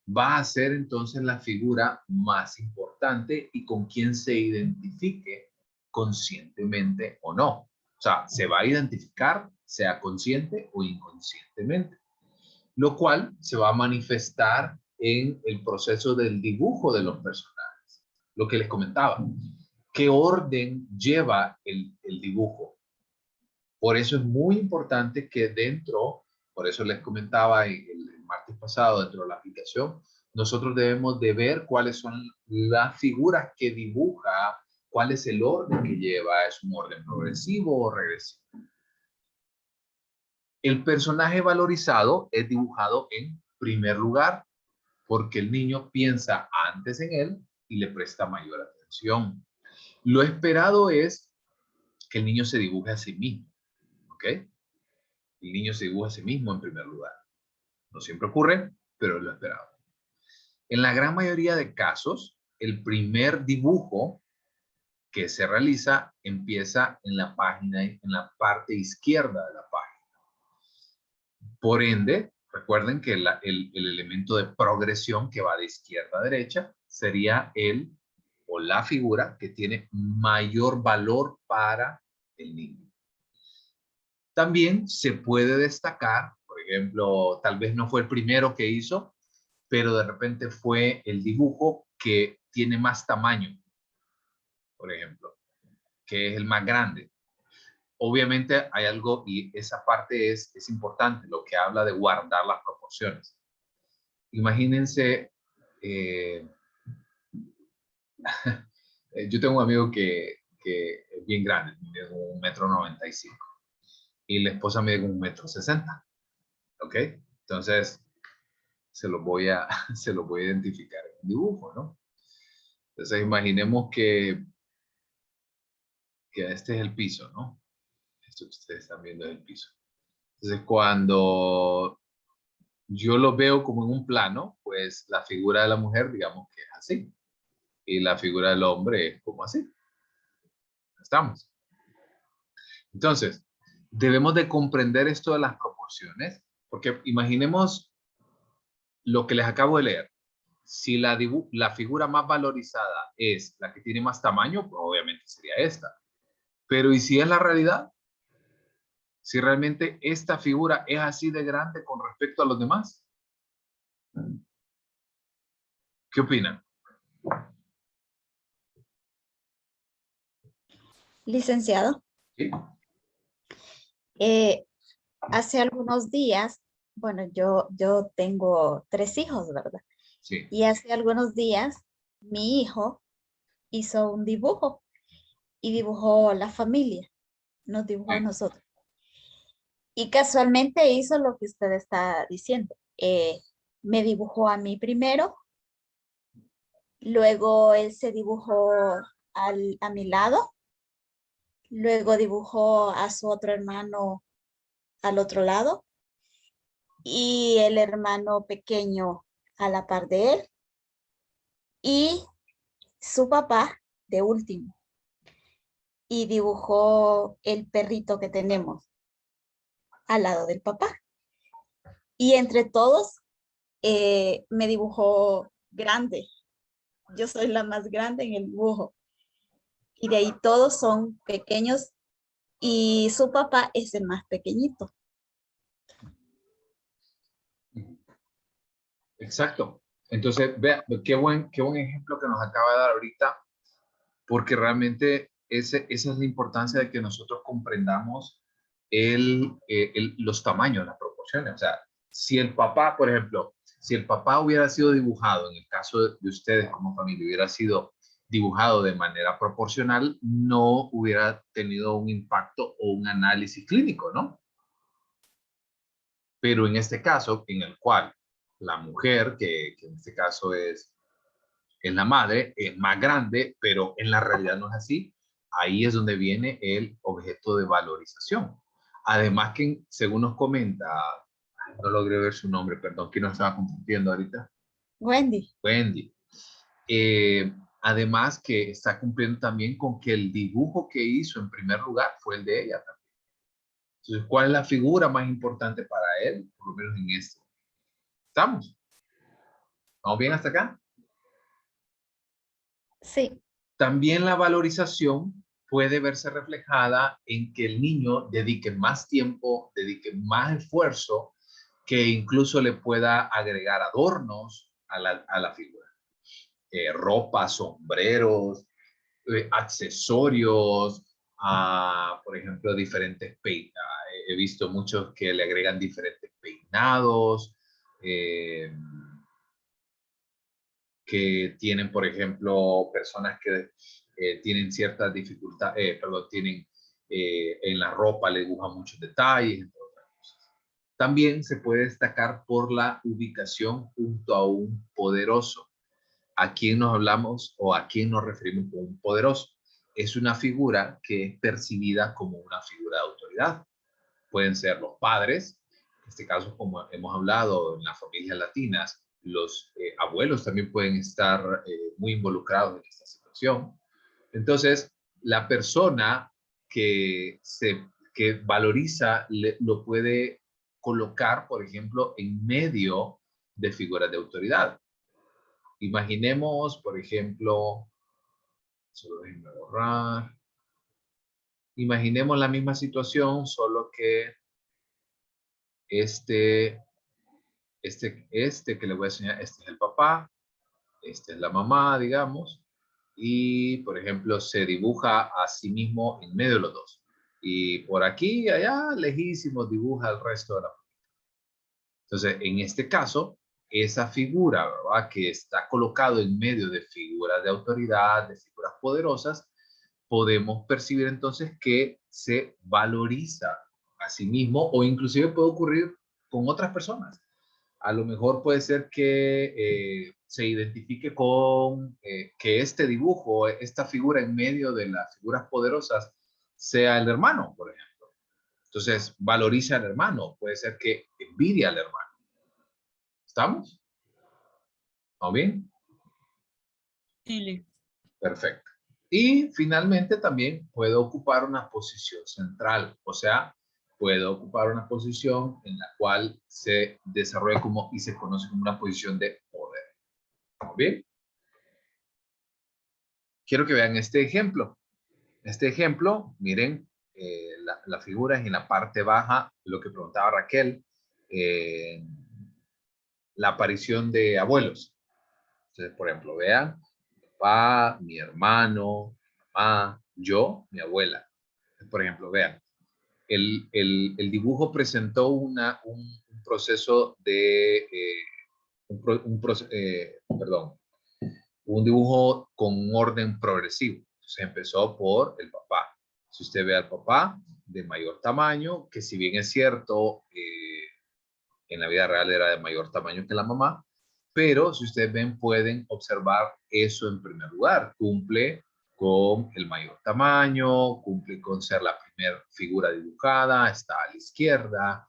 Va a ser entonces la figura más importante y con quien se identifique conscientemente o no. O sea, se va a identificar sea consciente o inconscientemente, lo cual se va a manifestar en el proceso del dibujo de los personajes. Lo que les comentaba, ¿qué orden lleva el dibujo? Por eso es muy importante que dentro, por eso les comentaba el martes pasado dentro de la aplicación, nosotros debemos de ver cuáles son las figuras que dibuja, cuál es el orden que lleva, es un orden progresivo o regresivo. El personaje valorizado es dibujado en primer lugar porque el niño piensa antes en él y le presta mayor atención. Lo esperado es que el niño se dibuje a sí mismo, ¿ok? El niño se dibuja a sí mismo en primer lugar. No siempre ocurre, pero es lo esperado. En la gran mayoría de casos, el primer dibujo que se realiza empieza en la página, en la parte izquierda de la página. Por ende, recuerden que el elemento de progresión que va de izquierda a derecha sería el o la figura que tiene mayor valor para el niño. También se puede destacar, por ejemplo, tal vez no fue el primero que hizo, pero de repente fue el dibujo que tiene más tamaño, por ejemplo, que es el más grande. Obviamente hay algo, y esa parte es importante, lo que habla de guardar las proporciones. Imagínense, yo tengo un amigo que es bien grande, mide como 1,95 m, y la esposa mide como 1,60 m, ¿ok? Entonces, se lo voy a identificar en el dibujo, ¿no? Entonces, imaginemos que este es el piso, ¿no? Esto que ustedes están viendo es el piso. Entonces, cuando yo lo veo como en un plano, pues la figura de la mujer, digamos que es así. Y la figura del hombre es como así. ¿Estamos? Entonces, debemos de comprender esto de las proporciones, porque imaginemos lo que les acabo de leer. Si la figura más valorizada es la que tiene más tamaño, pues obviamente sería esta. Pero ¿y si es la realidad? Si realmente esta figura es así de grande con respecto a los demás. ¿Qué opinan? Licenciado, ¿Sí? hace algunos días, bueno, yo tengo 3 hijos, ¿verdad? Sí. Y hace algunos días mi hijo hizo un dibujo y dibujó la familia, nos dibujó a nosotros. Y casualmente hizo lo que usted está diciendo. Me dibujó a mí primero, luego él se dibujó a mi lado, luego dibujó a su otro hermano al otro lado y el hermano pequeño a la par de él y su papá de último. Y dibujó el perrito que tenemos al lado del papá. Y entre todos me dibujó grande. Yo soy la más grande en el dibujo. Y de ahí todos son pequeños y su papá es el más pequeñito. Exacto. Entonces, vea, qué buen ejemplo que nos acaba de dar ahorita, porque realmente esa es la importancia de que nosotros comprendamos los tamaños, las proporciones. O sea, si el papá, por ejemplo, si el papá hubiera sido dibujado, en el caso de ustedes como familia, hubiera sido dibujado de manera proporcional, no hubiera tenido un impacto o un análisis clínico, ¿no? Pero en este caso, en el cual la mujer, que en este caso es la madre, es más grande, pero en la realidad no es así, ahí es donde viene el objeto de valorización. Además que, según nos comenta, no logré ver su nombre, perdón, que nos estaba confundiendo ahorita. Wendy. Wendy. Además que está cumpliendo también con que el dibujo que hizo en primer lugar fue el de ella también. Entonces, ¿cuál es la figura más importante para él? Por lo menos en esto. ¿Estamos? ¿Vamos bien hasta acá? Sí. También la valorización puede verse reflejada en que el niño dedique más tiempo, dedique más esfuerzo, que incluso le pueda agregar adornos a la figura. Ropa, sombreros, accesorios, por ejemplo, diferentes peinados. He visto muchos que le agregan diferentes peinados, que tienen, por ejemplo, personas que tienen ciertas dificultades, perdón, tienen en la ropa, le dibujan muchos detalles, entre otras cosas. También se puede destacar por la ubicación junto a un poderoso. ¿A quién nos hablamos o a quién nos referimos como un poderoso? Es una figura que es percibida como una figura de autoridad. Pueden ser los padres, en este caso, como hemos hablado en las familias latinas, los abuelos también pueden estar muy involucrados en esta situación. Entonces, la persona que valoriza lo puede colocar, por ejemplo, en medio de figuras de autoridad. Imaginemos, por ejemplo, solo déjenme borrar. Imaginemos la misma situación, solo que este que le voy a enseñar, este es el papá, esta es la mamá, digamos, y por ejemplo se dibuja a sí mismo en medio de los dos. Y por aquí y allá, lejísimos, dibuja el resto de la familia. Entonces, en este caso, esa figura, ¿verdad?, que está colocado en medio de figuras de autoridad, de figuras poderosas, podemos percibir entonces que se valoriza a sí mismo, o inclusive puede ocurrir con otras personas. A lo mejor puede ser que se identifique con que este dibujo, esta figura en medio de las figuras poderosas, sea el hermano, por ejemplo. Entonces, valoriza al hermano. Puede ser que envidia al hermano. ¿Estamos? ¿Vamos bien? Sí. Perfecto. Y finalmente también puede ocupar una posición central, o sea, puede ocupar una posición en la cual se desarrolla como y se conoce como una posición de poder. ¿Vamos bien? Quiero que vean este ejemplo. Este ejemplo, miren, la figura es en la parte baja, lo que preguntaba Raquel, la aparición de abuelos. Entonces, por ejemplo, vean, mi papá, mi hermano, mi mamá, yo, mi abuela. Por ejemplo, vean, el dibujo presentó un proceso de, perdón, un dibujo con un orden progresivo. Se empezó por el papá. Si usted ve al papá de mayor tamaño, que si bien es cierto, en la vida real era de mayor tamaño que la mamá, pero si ustedes ven, pueden observar eso en primer lugar. Cumple con el mayor tamaño, cumple con ser la primera figura dibujada, está a la izquierda,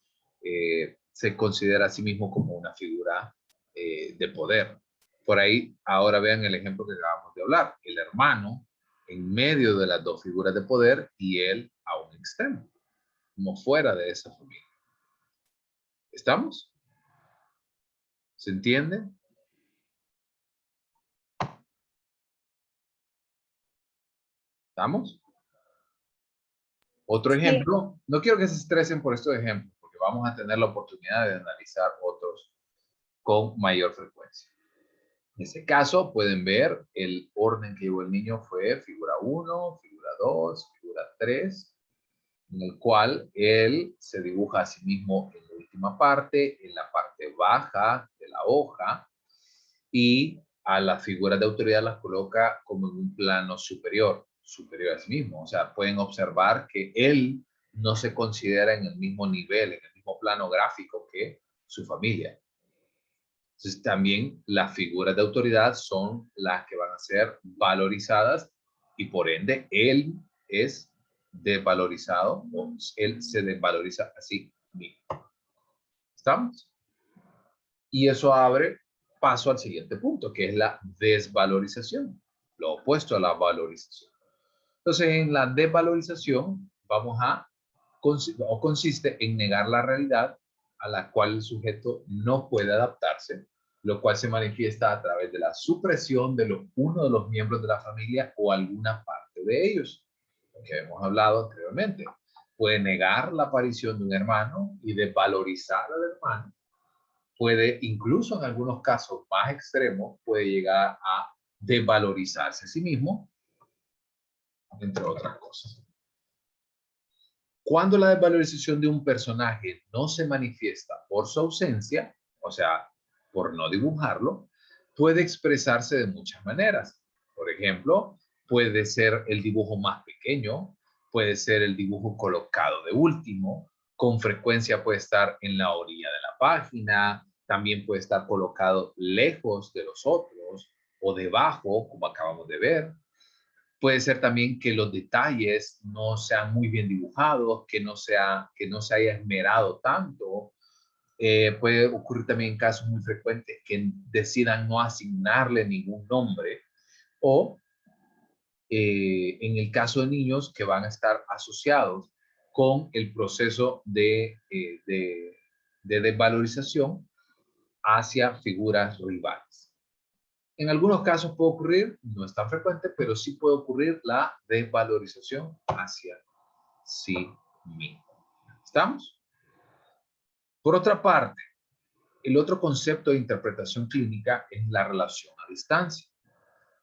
se considera a sí mismo como una figura de poder. Por ahí, ahora vean el ejemplo que acabamos de hablar, el hermano en medio de las dos figuras de poder y él a un extremo, como fuera de esa familia. ¿Estamos? ¿Se entiende? ¿Estamos? Otro Sí. ejemplo, no quiero que se estresen por estos ejemplos, porque vamos a tener la oportunidad de analizar otros con mayor frecuencia. En este caso pueden ver el orden que llevó el niño fue figura 1, figura 2, figura 3, en el cual él se dibuja a sí mismo en la última parte, en la parte baja de la hoja, y a las figuras de autoridad las coloca como en un plano superior a sí mismo. O sea, pueden observar que él no se considera en el mismo nivel, en el mismo plano gráfico que su familia. Entonces, también las figuras de autoridad son las que van a ser valorizadas y por ende él es desvalorizado o él se desvaloriza a sí mismo. ¿Estamos? Y eso abre paso al siguiente punto, que es la desvalorización, lo opuesto a la valorización. Entonces, en la desvalorización vamos a, o consiste en negar la realidad a la cual el sujeto no puede adaptarse, lo cual se manifiesta a través de la supresión de uno de los miembros de la familia o alguna parte de ellos, lo que hemos hablado anteriormente. Puede negar la aparición de un hermano y desvalorizar al hermano. Puede, incluso en algunos casos más extremos, puede llegar a desvalorizarse a sí mismo, entre otras cosas. Cuando la desvalorización de un personaje no se manifiesta por su ausencia, o sea, por no dibujarlo, puede expresarse de muchas maneras. Por ejemplo, puede ser el dibujo más pequeño, puede ser el dibujo colocado de último, con frecuencia puede estar en la orilla de la página, también puede estar colocado lejos de los otros o debajo, como acabamos de ver. Puede ser también que los detalles no sean muy bien dibujados, que no se haya esmerado tanto. Puede ocurrir también en casos muy frecuentes que decidan no asignarle ningún nombre o en el caso de niños que van a estar asociados con el proceso de desvalorización hacia figuras rivales. En algunos casos puede ocurrir, no es tan frecuente, pero sí puede ocurrir la desvalorización hacia sí mismo. ¿Estamos? Por otra parte, el otro concepto de interpretación clínica es la relación a distancia.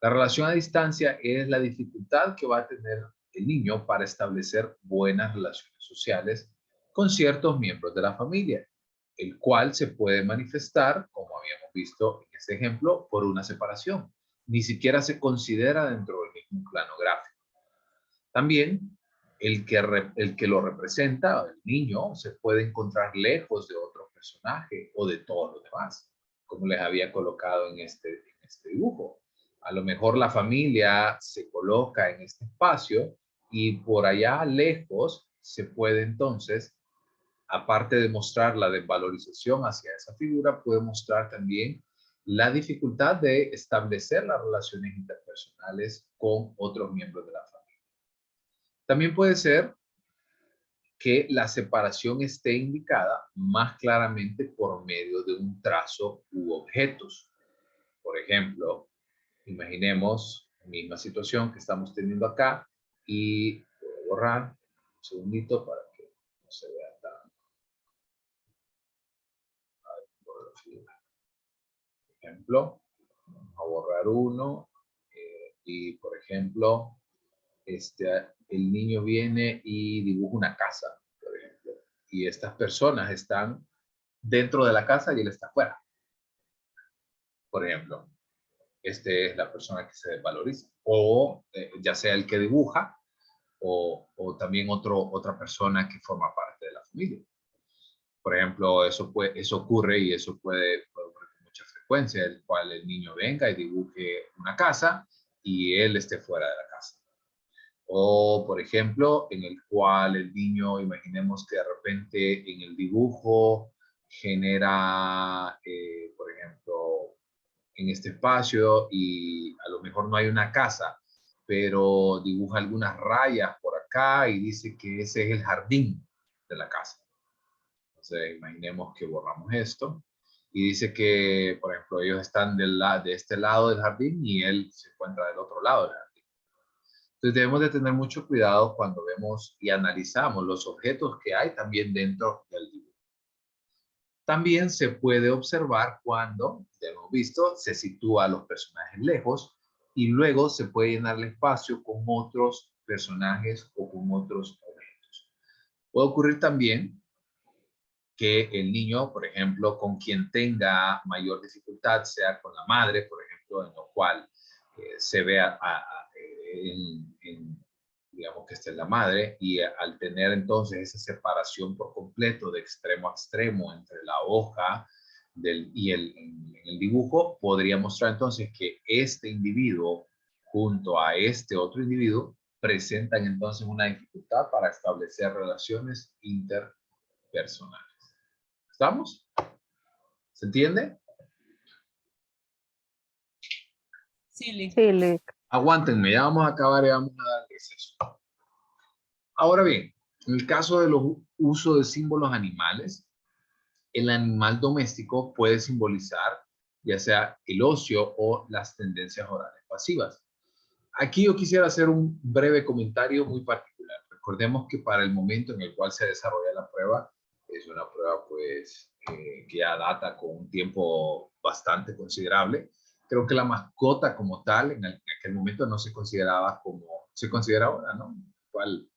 La relación a distancia es la dificultad que va a tener el niño para establecer buenas relaciones sociales con ciertos miembros de la familia, el cual se puede manifestar, como habíamos visto en este ejemplo, por una separación. Ni siquiera se considera dentro del mismo plano gráfico. También el que lo representa, el niño, se puede encontrar lejos de otro personaje o de todos los demás, como les había colocado en este dibujo. A lo mejor la familia se coloca en este espacio y por allá lejos se puede entonces, aparte de mostrar la desvalorización hacia esa figura, puede mostrar también la dificultad de establecer las relaciones interpersonales con otros miembros de la familia. También puede ser que la separación esté indicada más claramente por medio de un trazo u objetos. Por ejemplo, imaginemos la misma situación que estamos teniendo acá y voy a borrar un segundito para que no se vea tan... Por ejemplo, vamos a borrar uno y, por ejemplo, el niño viene y dibuja una casa, por ejemplo, y estas personas están dentro de la casa y él está afuera. Por ejemplo, es la persona que se desvaloriza, o ya sea el que dibuja, o también otra persona que forma parte de la familia. Por ejemplo, eso ocurre y eso puede ocurrir con mucha frecuencia, el cual el niño venga y dibuje una casa y él esté fuera de la casa. O, por ejemplo, en el cual el niño, imaginemos que de repente en el dibujo genera, por ejemplo, en este espacio y a lo mejor no hay una casa, pero dibuja algunas rayas por acá y dice que ese es el jardín de la casa. Entonces, imaginemos que borramos esto y dice que, por ejemplo, ellos están de este lado del jardín y él se encuentra del otro lado del jardín. Entonces debemos de tener mucho cuidado cuando vemos y analizamos los objetos que hay también dentro del dibujo. También se puede observar cuando, ya hemos visto, se sitúa a los personajes lejos y luego se puede llenar el espacio con otros personajes o con otros objetos. Puede ocurrir también que el niño, por ejemplo, con quien tenga mayor dificultad, sea con la madre, por ejemplo, en lo cual se vea digamos que esta es la madre, y al tener entonces esa separación por completo de extremo a extremo entre la hoja y en el dibujo, podría mostrar entonces que este individuo junto a este otro individuo presentan entonces una dificultad para establecer relaciones interpersonales. ¿Estamos? ¿Se entiende? Sí, listo. Sí, Lick. Aguántenme, ya vamos a acabar y vamos a dar receso. Ahora bien, en el caso de los usos de símbolos animales, el animal doméstico puede simbolizar ya sea el ocio o las tendencias orales pasivas. Aquí yo quisiera hacer un breve comentario muy particular. Recordemos que para el momento en el cual se desarrolla la prueba, es una prueba pues que ya data con un tiempo bastante considerable. Creo que la mascota como tal en aquel momento no se consideraba como se considera ahora, ¿no? Cual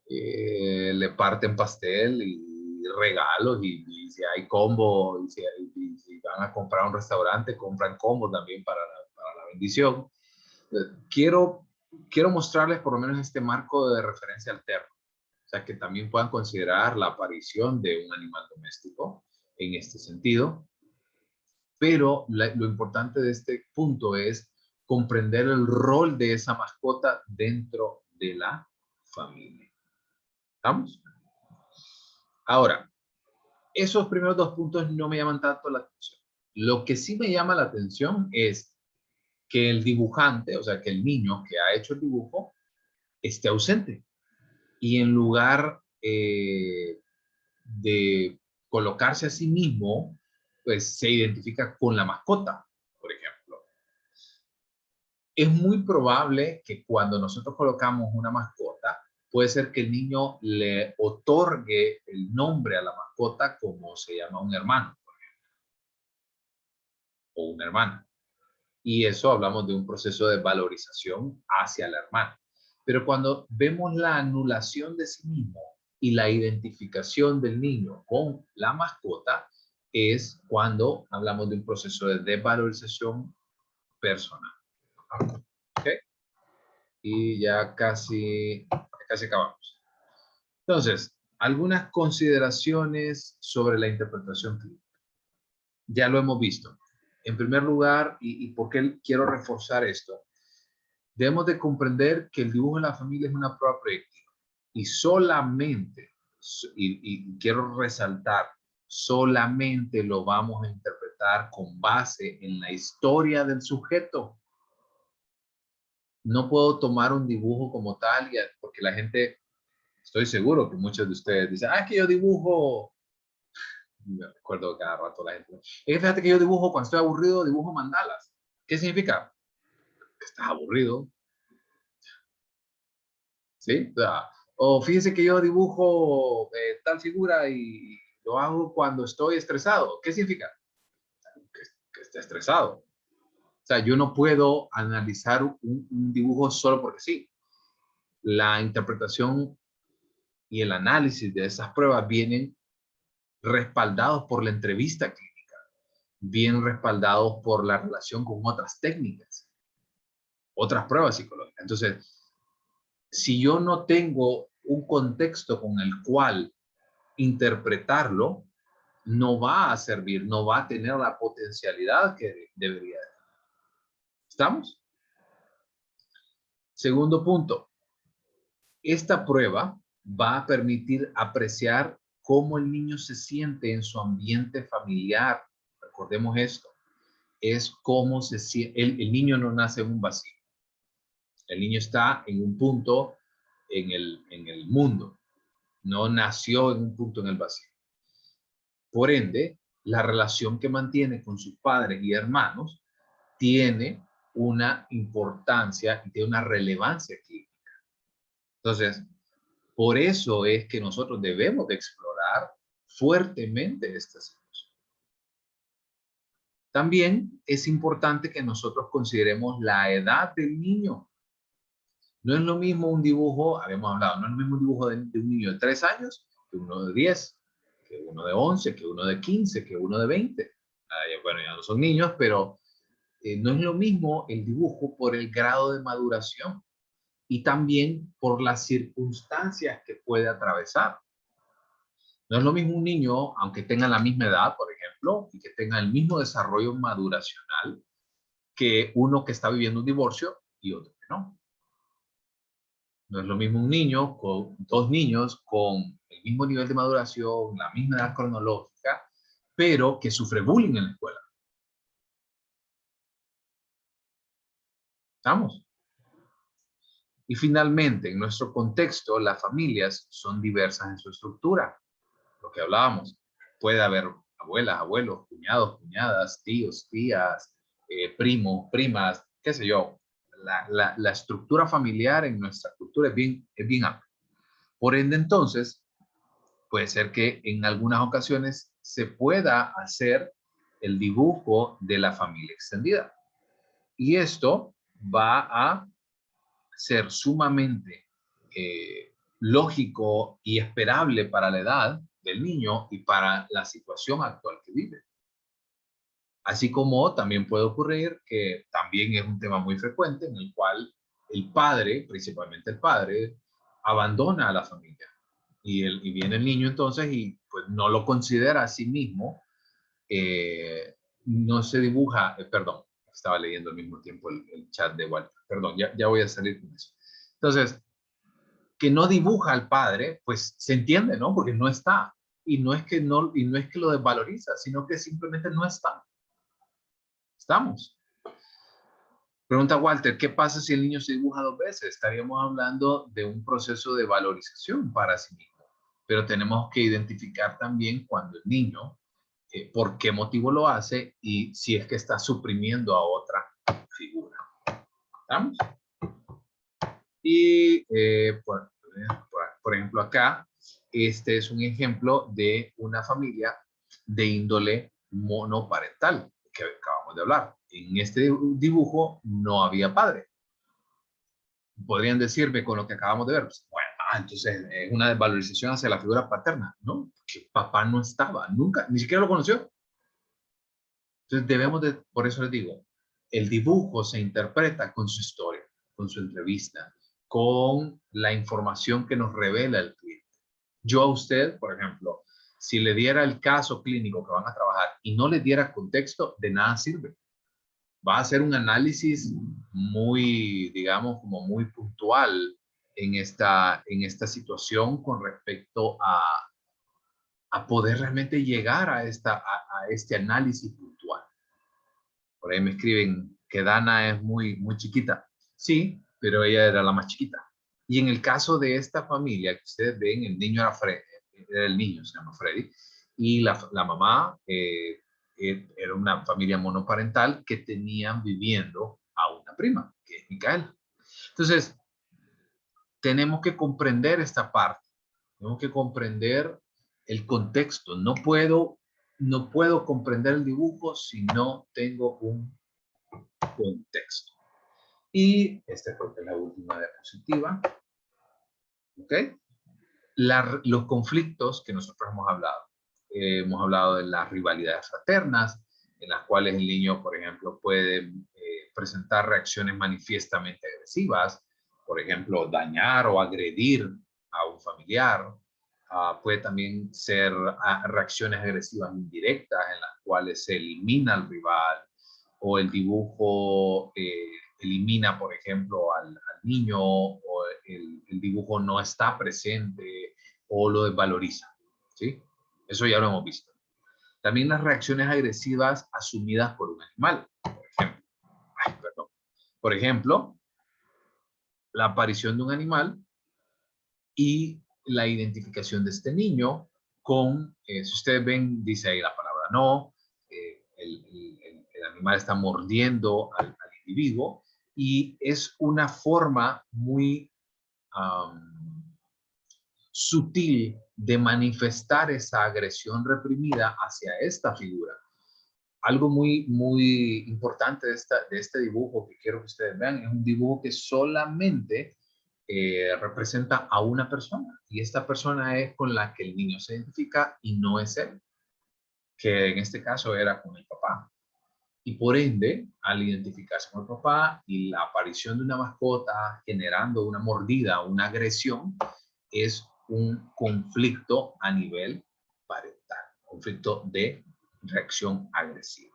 le parten pastel y regalos y si hay combo y si van a comprar a un restaurante compran combo también para la bendición. Quiero mostrarles por lo menos este marco de referencia alterno, o sea que también puedan considerar la aparición de un animal doméstico en este sentido, pero lo importante de este punto es comprender el rol de esa mascota dentro de la familia. ¿Estamos? Ahora, esos primeros dos puntos no me llaman tanto la atención. Lo que sí me llama la atención es que el dibujante, o sea, que el niño que ha hecho el dibujo, esté ausente. Y en lugar de colocarse a sí mismo, pues se identifica con la mascota, por ejemplo. Es muy probable que cuando nosotros colocamos una mascota, puede ser que el niño le otorgue el nombre a la mascota como se llama un hermano, por ejemplo, o una hermana. Y eso hablamos de un proceso de valorización hacia la hermana. Pero cuando vemos la anulación de sí mismo y la identificación del niño con la mascota, es cuando hablamos de un proceso de desvalorización personal. ¿Ok? Y ya casi acabamos. Entonces, algunas consideraciones sobre la interpretación clínica. Ya lo hemos visto. En primer lugar, y por qué quiero reforzar esto, debemos de comprender que el dibujo de la familia es una prueba proyectiva y solamente, y quiero resaltar, solamente lo vamos a interpretar con base en la historia del sujeto. No puedo tomar un dibujo como tal, porque la gente, estoy seguro que muchos de ustedes dicen, es que yo dibujo, me recuerdo cada rato la gente, fíjate que yo dibujo cuando estoy aburrido, dibujo mandalas. ¿Qué significa? Que estás aburrido. ¿Sí? O fíjense que yo dibujo tal figura y lo hago cuando estoy estresado. ¿Qué significa? Que esté estresado. O sea, yo no puedo analizar un dibujo solo porque sí. La interpretación y el análisis de esas pruebas vienen respaldados por la entrevista clínica, bien respaldados por la relación con otras técnicas, otras pruebas psicológicas. Entonces, si yo no tengo un contexto con el cual interpretarlo, no va a servir, no va a tener la potencialidad que debería tener. ¿Estamos? Segundo punto. Esta prueba va a permitir apreciar cómo el niño se siente en su ambiente familiar. Recordemos esto. Es cómo se siente. El niño no nace en un vacío. El niño está en un punto en el mundo. No nació en un punto en el vacío. Por ende, la relación que mantiene con sus padres y hermanos tiene una importancia y tiene una relevancia clínica. Entonces, por eso es que nosotros debemos de explorar fuertemente esta situación. También es importante que nosotros consideremos la edad del niño. No es lo mismo un dibujo, habíamos hablado, no es lo mismo un dibujo de un niño de 3 años que uno de 10, que uno de 11, que uno de 15, que uno de 20. Bueno, ya no son niños, pero no es lo mismo el dibujo por el grado de maduración y también por las circunstancias que puede atravesar. No es lo mismo un niño, aunque tenga la misma edad, por ejemplo, y que tenga el mismo desarrollo maduracional, que uno que está viviendo un divorcio y otro que no. No es lo mismo un niño con dos niños con el mismo nivel de maduración, la misma edad cronológica, pero que sufre bullying en la escuela. ¿Estamos? Y finalmente, en nuestro contexto, las familias son diversas en su estructura. Lo que hablábamos, puede haber abuelas, abuelos, cuñados, cuñadas, tíos, tías, primos, primas, qué sé yo. La estructura familiar en nuestra cultura es bien amplia. Por ende, entonces, puede ser que en algunas ocasiones se pueda hacer el dibujo de la familia extendida. Y esto va a ser sumamente lógico y esperable para la edad del niño y para la situación actual que vive. Así como también puede ocurrir que también es un tema muy frecuente en el cual el padre, principalmente el padre, abandona a la familia. Y viene el niño entonces y pues no lo considera a sí mismo, no se dibuja, perdón, estaba leyendo al mismo tiempo el chat de Walter, perdón, ya voy a salir con eso. Entonces, que no dibuja al padre, pues se entiende, ¿no? Porque no está. Y no es que lo desvaloriza, sino que simplemente no está. Estamos. Pregunta Walter, ¿qué pasa si el niño se dibuja 2 veces? Estaríamos hablando de un proceso de valorización para sí mismo. Pero tenemos que identificar también cuando el niño, por qué motivo lo hace y si es que está suprimiendo a otra figura. ¿Estamos? Y por ejemplo acá, este es un ejemplo de una familia de índole monoparental que acabamos de hablar. En este dibujo no había padre. Podrían decirme con lo que acabamos de ver, pues, bueno, entonces es una desvalorización hacia la figura paterna, ¿no? Que papá no estaba, nunca, ni siquiera lo conoció. Entonces debemos de, por eso les digo, el dibujo se interpreta con su historia, con su entrevista, con la información que nos revela el cliente. Yo a usted, por ejemplo, si le diera el caso clínico que van a trabajar y no le diera contexto, de nada sirve. Va a hacer un análisis muy, digamos, como muy puntual en esta situación con respecto a poder realmente llegar a este análisis puntual. Por ahí me escriben que Dana es muy chiquita. Sí, pero ella era la más chiquita. Y en el caso de esta familia que ustedes ven, el niño era el niño, se llama Freddy, y la mamá era una familia monoparental que tenían viviendo a una prima, que es Micaela. Entonces, tenemos que comprender esta parte, tenemos que comprender el contexto. No puedo comprender el dibujo si no tengo un contexto. Y esta creo que es la última diapositiva. ¿Ok? Los conflictos que nosotros hemos hablado. Hemos hablado de las rivalidades fraternas, en las cuales el niño, por ejemplo, puede presentar reacciones manifiestamente agresivas, por ejemplo, dañar o agredir a un familiar. Puede también ser reacciones agresivas indirectas, en las cuales se elimina al rival, o el dibujo elimina, por ejemplo, al niño, o el dibujo no está presente, o lo desvaloriza, ¿sí? Eso ya lo hemos visto. También las reacciones agresivas asumidas por un animal, por ejemplo, la aparición de un animal y la identificación de este niño con, si ustedes ven, dice ahí la palabra no, el animal está mordiendo al individuo y es una forma muy sutil de manifestar esa agresión reprimida hacia esta figura. Algo muy importante de este dibujo que quiero que ustedes vean es un dibujo que solamente representa a una persona, y esta persona es con la que el niño se identifica y no es él, que en este caso era con el papá. Y por ende, al identificarse con el papá y la aparición de una mascota generando una mordida, una agresión, es un conflicto a nivel parental, conflicto de reacción agresiva.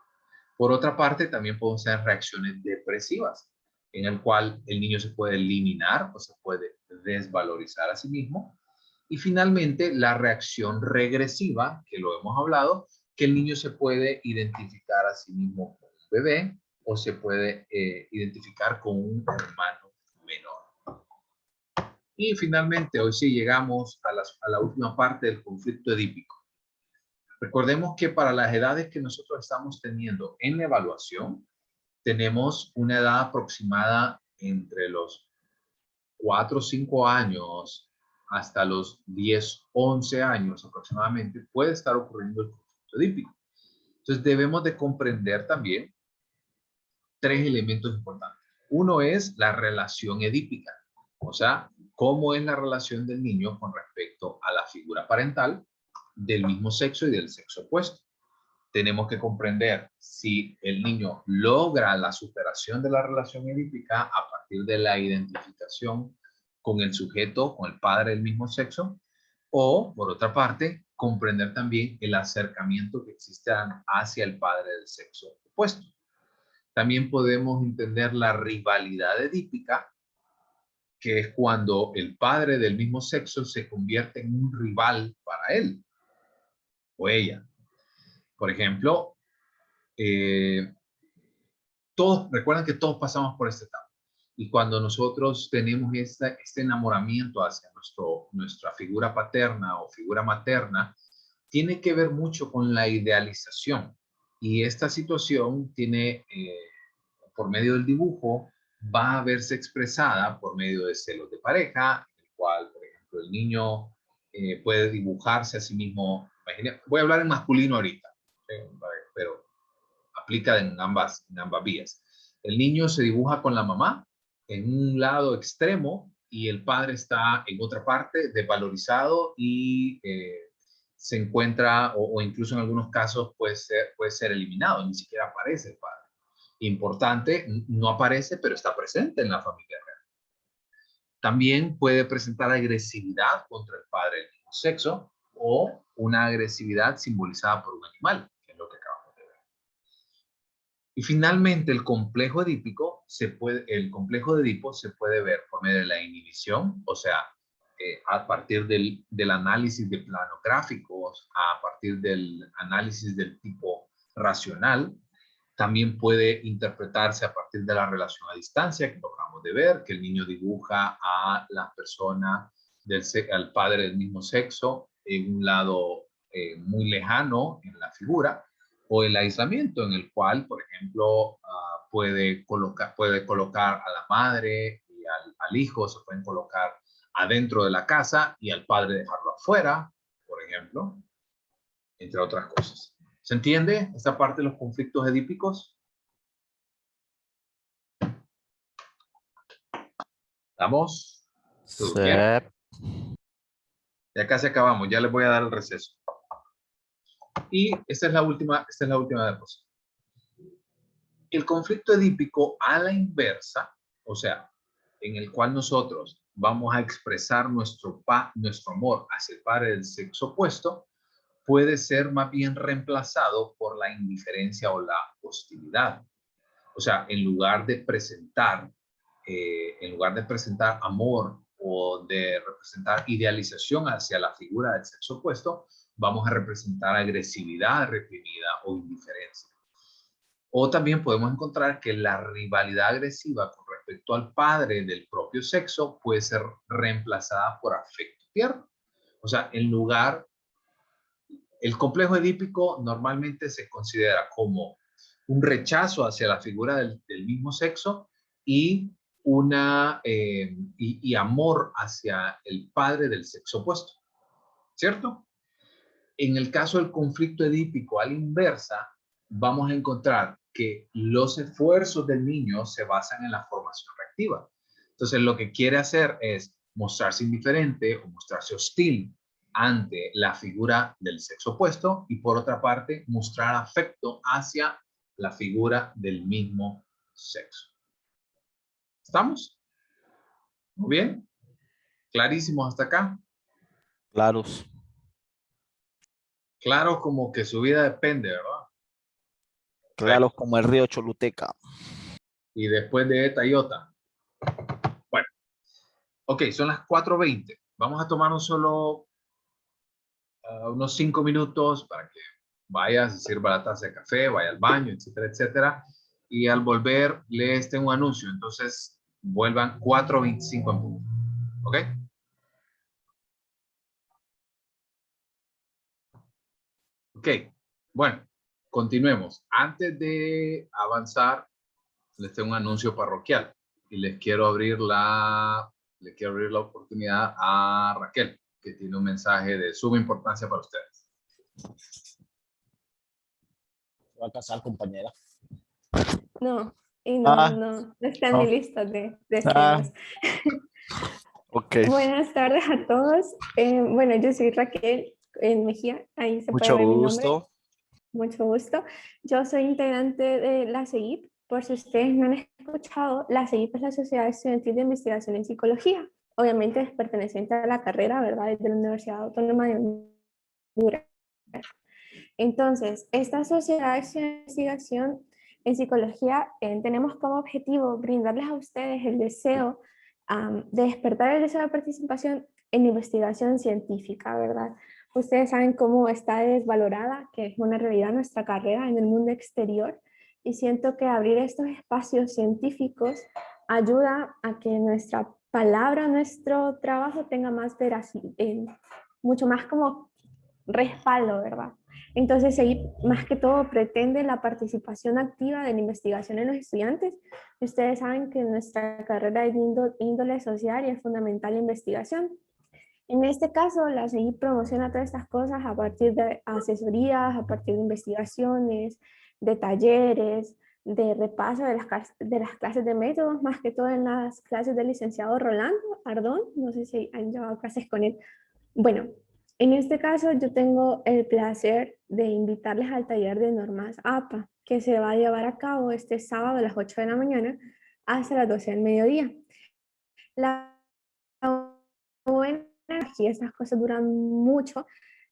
Por otra parte, también pueden ser reacciones depresivas, en el cual el niño se puede eliminar o se puede desvalorizar a sí mismo. Y finalmente, la reacción regresiva, que lo hemos hablado, que el niño se puede identificar a sí mismo como un bebé o se puede identificar con un hermano menor. Y finalmente, hoy sí llegamos a la última parte del conflicto edípico. Recordemos que para las edades que nosotros estamos teniendo en la evaluación, tenemos una edad aproximada entre los 4 o 5 años hasta los 10, 11 años aproximadamente, puede estar ocurriendo el conflicto edípico. Entonces debemos de comprender también 3 elementos importantes. Uno es la relación edípica, o sea, cómo es la relación del niño con respecto a la figura parental del mismo sexo y del sexo opuesto. Tenemos que comprender si el niño logra la superación de la relación edípica a partir de la identificación con el sujeto, con el padre del mismo sexo, o, por otra parte, comprender también el acercamiento que existe hacia el padre del sexo opuesto. También podemos entender la rivalidad edípica, que es cuando el padre del mismo sexo se convierte en un rival para él o ella. Por ejemplo, recuerden que todos pasamos por esta etapa. Y cuando nosotros tenemos este enamoramiento hacia nuestra figura paterna o figura materna, tiene que ver mucho con la idealización. Y esta situación tiene, por medio del dibujo, va a verse expresada por medio de celos de pareja, en el cual, por ejemplo, el niño puede dibujarse a sí mismo. Voy a hablar en masculino ahorita, pero aplica en ambas vías. El niño se dibuja con la mamá en un lado extremo y el padre está en otra parte, desvalorizado y se encuentra, o incluso en algunos casos puede ser eliminado, ni siquiera aparece el padre. Importante, no aparece, pero está presente en la familia real. También puede presentar agresividad contra el padre del mismo sexo o una agresividad simbolizada por un animal, que es lo que acabamos de ver. Y finalmente, el complejo de Edipo se puede ver por medio de la inhibición, o sea, a partir del análisis de planos gráficos, a partir del análisis del tipo racional. También puede interpretarse a partir de la relación a distancia, que lo acabamos de ver, que el niño dibuja a la persona, al padre del mismo sexo, en un lado muy lejano en la figura, o el aislamiento, en el cual, por ejemplo, puede colocar a la madre y al hijo, se pueden colocar adentro de la casa y al padre dejarlo afuera, por ejemplo, entre otras cosas. ¿Se entiende esta parte de los conflictos edípicos? ¿Estamos? Sí. Ya casi acabamos, ya les voy a dar el receso. Y esta es la última diapositiva. El conflicto edípico a la inversa, o sea, en el cual nosotros vamos a expresar nuestro amor hacia el padre del sexo opuesto, puede ser más bien reemplazado por la indiferencia o la hostilidad. O sea, en lugar de presentar amor o de representar idealización hacia la figura del sexo opuesto, vamos a representar agresividad reprimida o indiferencia. O también podemos encontrar que la rivalidad agresiva con respecto al padre del propio sexo puede ser reemplazada por afecto tierno. O sea, el complejo edípico normalmente se considera como un rechazo hacia la figura del mismo sexo y amor hacia el padre del sexo opuesto, ¿cierto? En el caso del conflicto edípico a la inversa, vamos a encontrar que los esfuerzos del niño se basan en la formación reactiva. Entonces, lo que quiere hacer es mostrarse indiferente o mostrarse hostil ante la figura del sexo opuesto y, por otra parte, mostrar afecto hacia la figura del mismo sexo. ¿Estamos? Muy bien. ¿Clarísimos hasta acá? Claros. Claro, como que su vida depende, ¿verdad? Claros como el río Choluteca. Y después de eta y ota. Bueno. Ok, son las 4:20. Vamos a tomarnos solo unos 5 minutos para que vaya, se sirva la taza de café, vaya al baño, etcétera, etcétera. Y al volver, lee un anuncio. Entonces, vuelvan 4:25 en punto. ¿Ok? Ok. Bueno, continuemos. Antes de avanzar, les tengo un anuncio parroquial. Y les quiero abrir la oportunidad a Raquel, que tiene un mensaje de suma importancia para ustedes. Se va a casar, compañera. No, y no está en mi lista de deseos. Ok. Buenas tardes a todos. Bueno, yo soy Raquel Mejía, ahí se puede Mucho ver mi nombre. gusto. Mucho gusto. Yo soy integrante de la CEIP. Por si ustedes no han escuchado, la CEIP es la Sociedad Estudiantil de Investigación en Psicología. Obviamente es perteneciente a la carrera, ¿verdad? Es de la Universidad Autónoma de Honduras. Entonces, esta Sociedad de Investigación en Psicología tenemos como objetivo brindarles a ustedes el deseo de despertar el deseo de participación en investigación científica, ¿verdad? Ustedes saben cómo está desvalorada, que es una realidad nuestra carrera en el mundo exterior, y siento que abrir estos espacios científicos ayuda a que nuestra palabra, nuestro trabajo tenga más veracidad, mucho más como respaldo, ¿verdad? Entonces, ahí más que todo pretende la participación activa de la investigación en los estudiantes. Ustedes saben que nuestra carrera es de índole social y es fundamental la investigación. En este caso, la CEI promociona todas estas cosas a partir de asesorías, a partir de investigaciones, de talleres, de repaso de las clases de métodos, más que todo en las clases del licenciado Rolando Ardón. No sé si han llevado clases con él. Bueno, en este caso yo tengo el placer de invitarles al taller de normas APA, que se va a llevar a cabo este sábado a las 8 de la mañana hasta las 12 del mediodía. La buena y estas cosas duran mucho.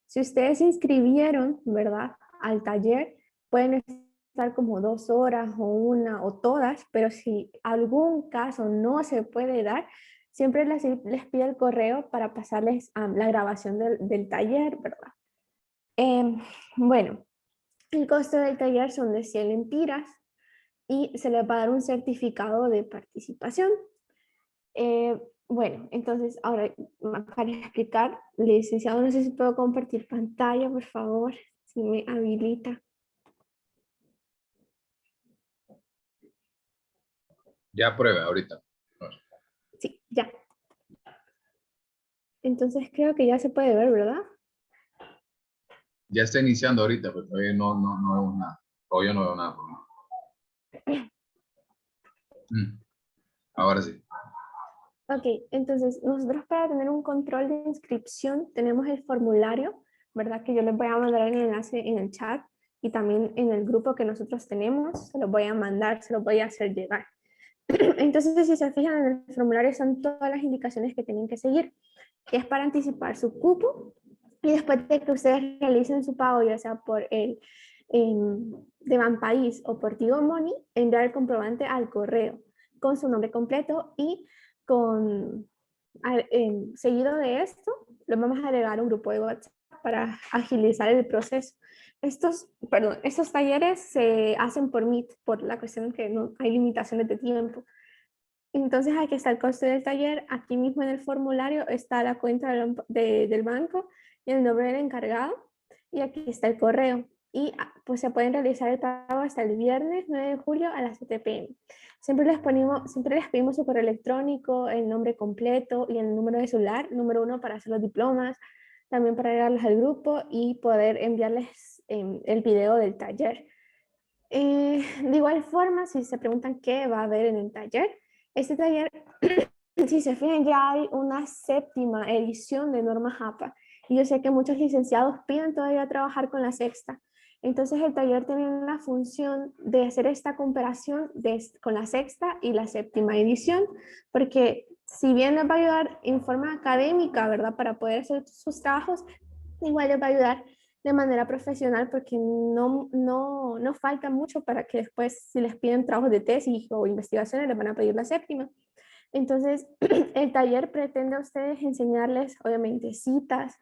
Si ustedes se inscribieron, ¿verdad?, al taller, pueden estar como 2 horas o 1 o todas, pero si algún caso no se puede dar, siempre les pido el correo para pasarles la grabación del taller, ¿verdad? Bueno, el costo del taller son de 100 lempiras y se les va a dar un certificado de participación. Bueno, entonces ahora para explicar, licenciado, no sé si puedo compartir pantalla, por favor, si me habilita. Ya pruebe ahorita. Sí, ya. Entonces creo que ya se puede ver, ¿verdad? Ya está iniciando ahorita, pero todavía no vemos nada. Todavía no veo nada. Ahora sí. Ok, entonces nosotros para tener un control de inscripción tenemos el formulario, ¿verdad? Que yo les voy a mandar el enlace en el chat y también en el grupo que nosotros tenemos, se los voy a mandar, se los voy a hacer llegar. Entonces, si se fijan en el formulario son todas las indicaciones que tienen que seguir, que es para anticipar su cupo y después de que ustedes realicen su pago, ya sea por el de Banpaís o por Tigo Money, enviar el comprobante al correo con su nombre completo y seguido de esto, lo vamos a agregar a un grupo de WhatsApp para agilizar el proceso. Estos talleres se hacen por Meet, por la cuestión que no hay limitaciones de tiempo. Entonces aquí está el coste del taller, aquí mismo en el formulario está la cuenta del banco y el nombre del encargado, y aquí está el correo. Y pues se pueden realizar el pago hasta el viernes 9 de julio a las 7 p.m. Siempre les pedimos su correo electrónico, el nombre completo y el número de celular, número 1 para hacer los diplomas, también para agregarlos al grupo y poder enviarles el video del taller. De igual forma, si se preguntan qué va a haber en el taller, este taller, si se fijan, ya hay una 7ª edición de Norma JAPA. Y yo sé que muchos licenciados piden todavía trabajar con la 6ª. Entonces el taller tiene la función de hacer esta comparación con la 6ª y la 7ª edición, porque si bien les va a ayudar en forma académica, ¿verdad? Para poder hacer sus trabajos, igual les va a ayudar de manera profesional, porque no falta mucho para que después, si les piden trabajos de tesis o investigaciones, les van a pedir la 7ª. Entonces, el taller pretende a ustedes enseñarles, obviamente, citas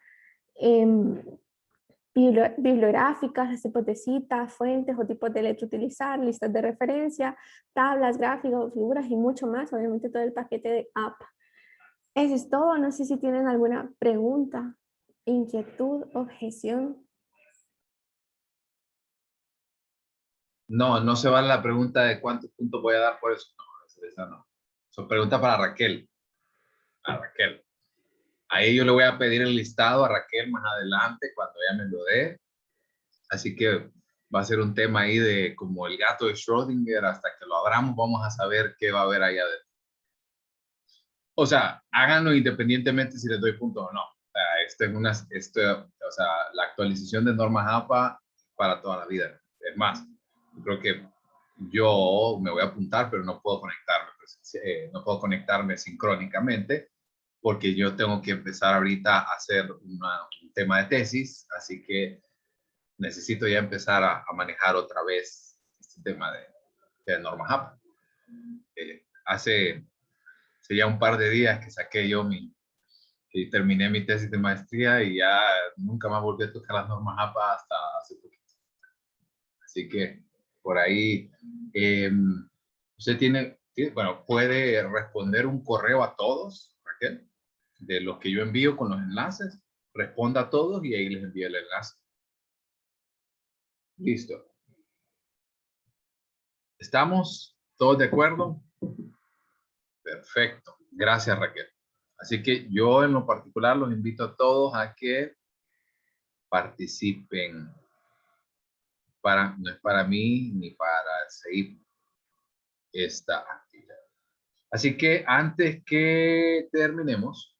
bibliográficas, tipos de citas, fuentes o tipos de letra utilizar, listas de referencia, tablas, gráficos, figuras y mucho más, obviamente todo el paquete de app. Eso es todo. No sé si tienen alguna pregunta, inquietud, objeción. No, no se vale la pregunta de cuántos puntos voy a dar por eso. No, esa no. Son preguntas para Raquel. A Raquel. Ahí yo le voy a pedir el listado a Raquel más adelante cuando ella me lo dé. Así que va a ser un tema ahí de como el gato de Schrödinger. Hasta que lo abramos vamos a saber qué va a haber ahí adentro. O sea, háganlo independientemente si les doy puntos o no. O sea, la actualización de normas APA para toda la vida. Es más, creo que yo me voy a apuntar, pero no puedo conectarme sincrónicamente porque yo tengo que empezar ahorita a hacer un tema de tesis, así que necesito ya empezar a manejar otra vez este tema de normas APA. Hace ya un par de días que saqué yo y terminé mi tesis de maestría y ya nunca más volví a tocar las normas APA hasta hace poquito. Así que por ahí usted bueno, puede responder un correo a todos, Raquel, de los que yo envío con los enlaces. Responda a todos y ahí les envío el enlace. Listo. ¿Estamos todos de acuerdo? Perfecto. Gracias, Raquel. Así que yo en lo particular los invito a todos a que participen. No es para mí ni para seguir esta actividad. Así que antes que terminemos,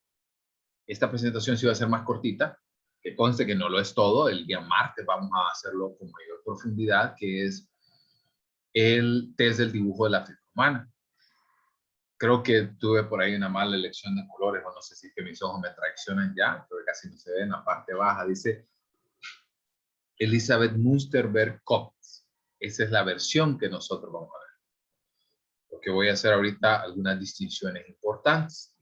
esta presentación sí va a ser más cortita, que conste que no lo es todo. El día martes vamos a hacerlo con mayor profundidad, que es el test del dibujo de la figura humana. Creo que tuve por ahí una mala elección de colores, o no sé si es que mis ojos me traicionan ya, pero casi no se ve en la parte baja. Dice Elizabeth Münsterberg Coppens. Esa es la versión que nosotros vamos a ver. Porque voy a hacer ahorita algunas distinciones importantes.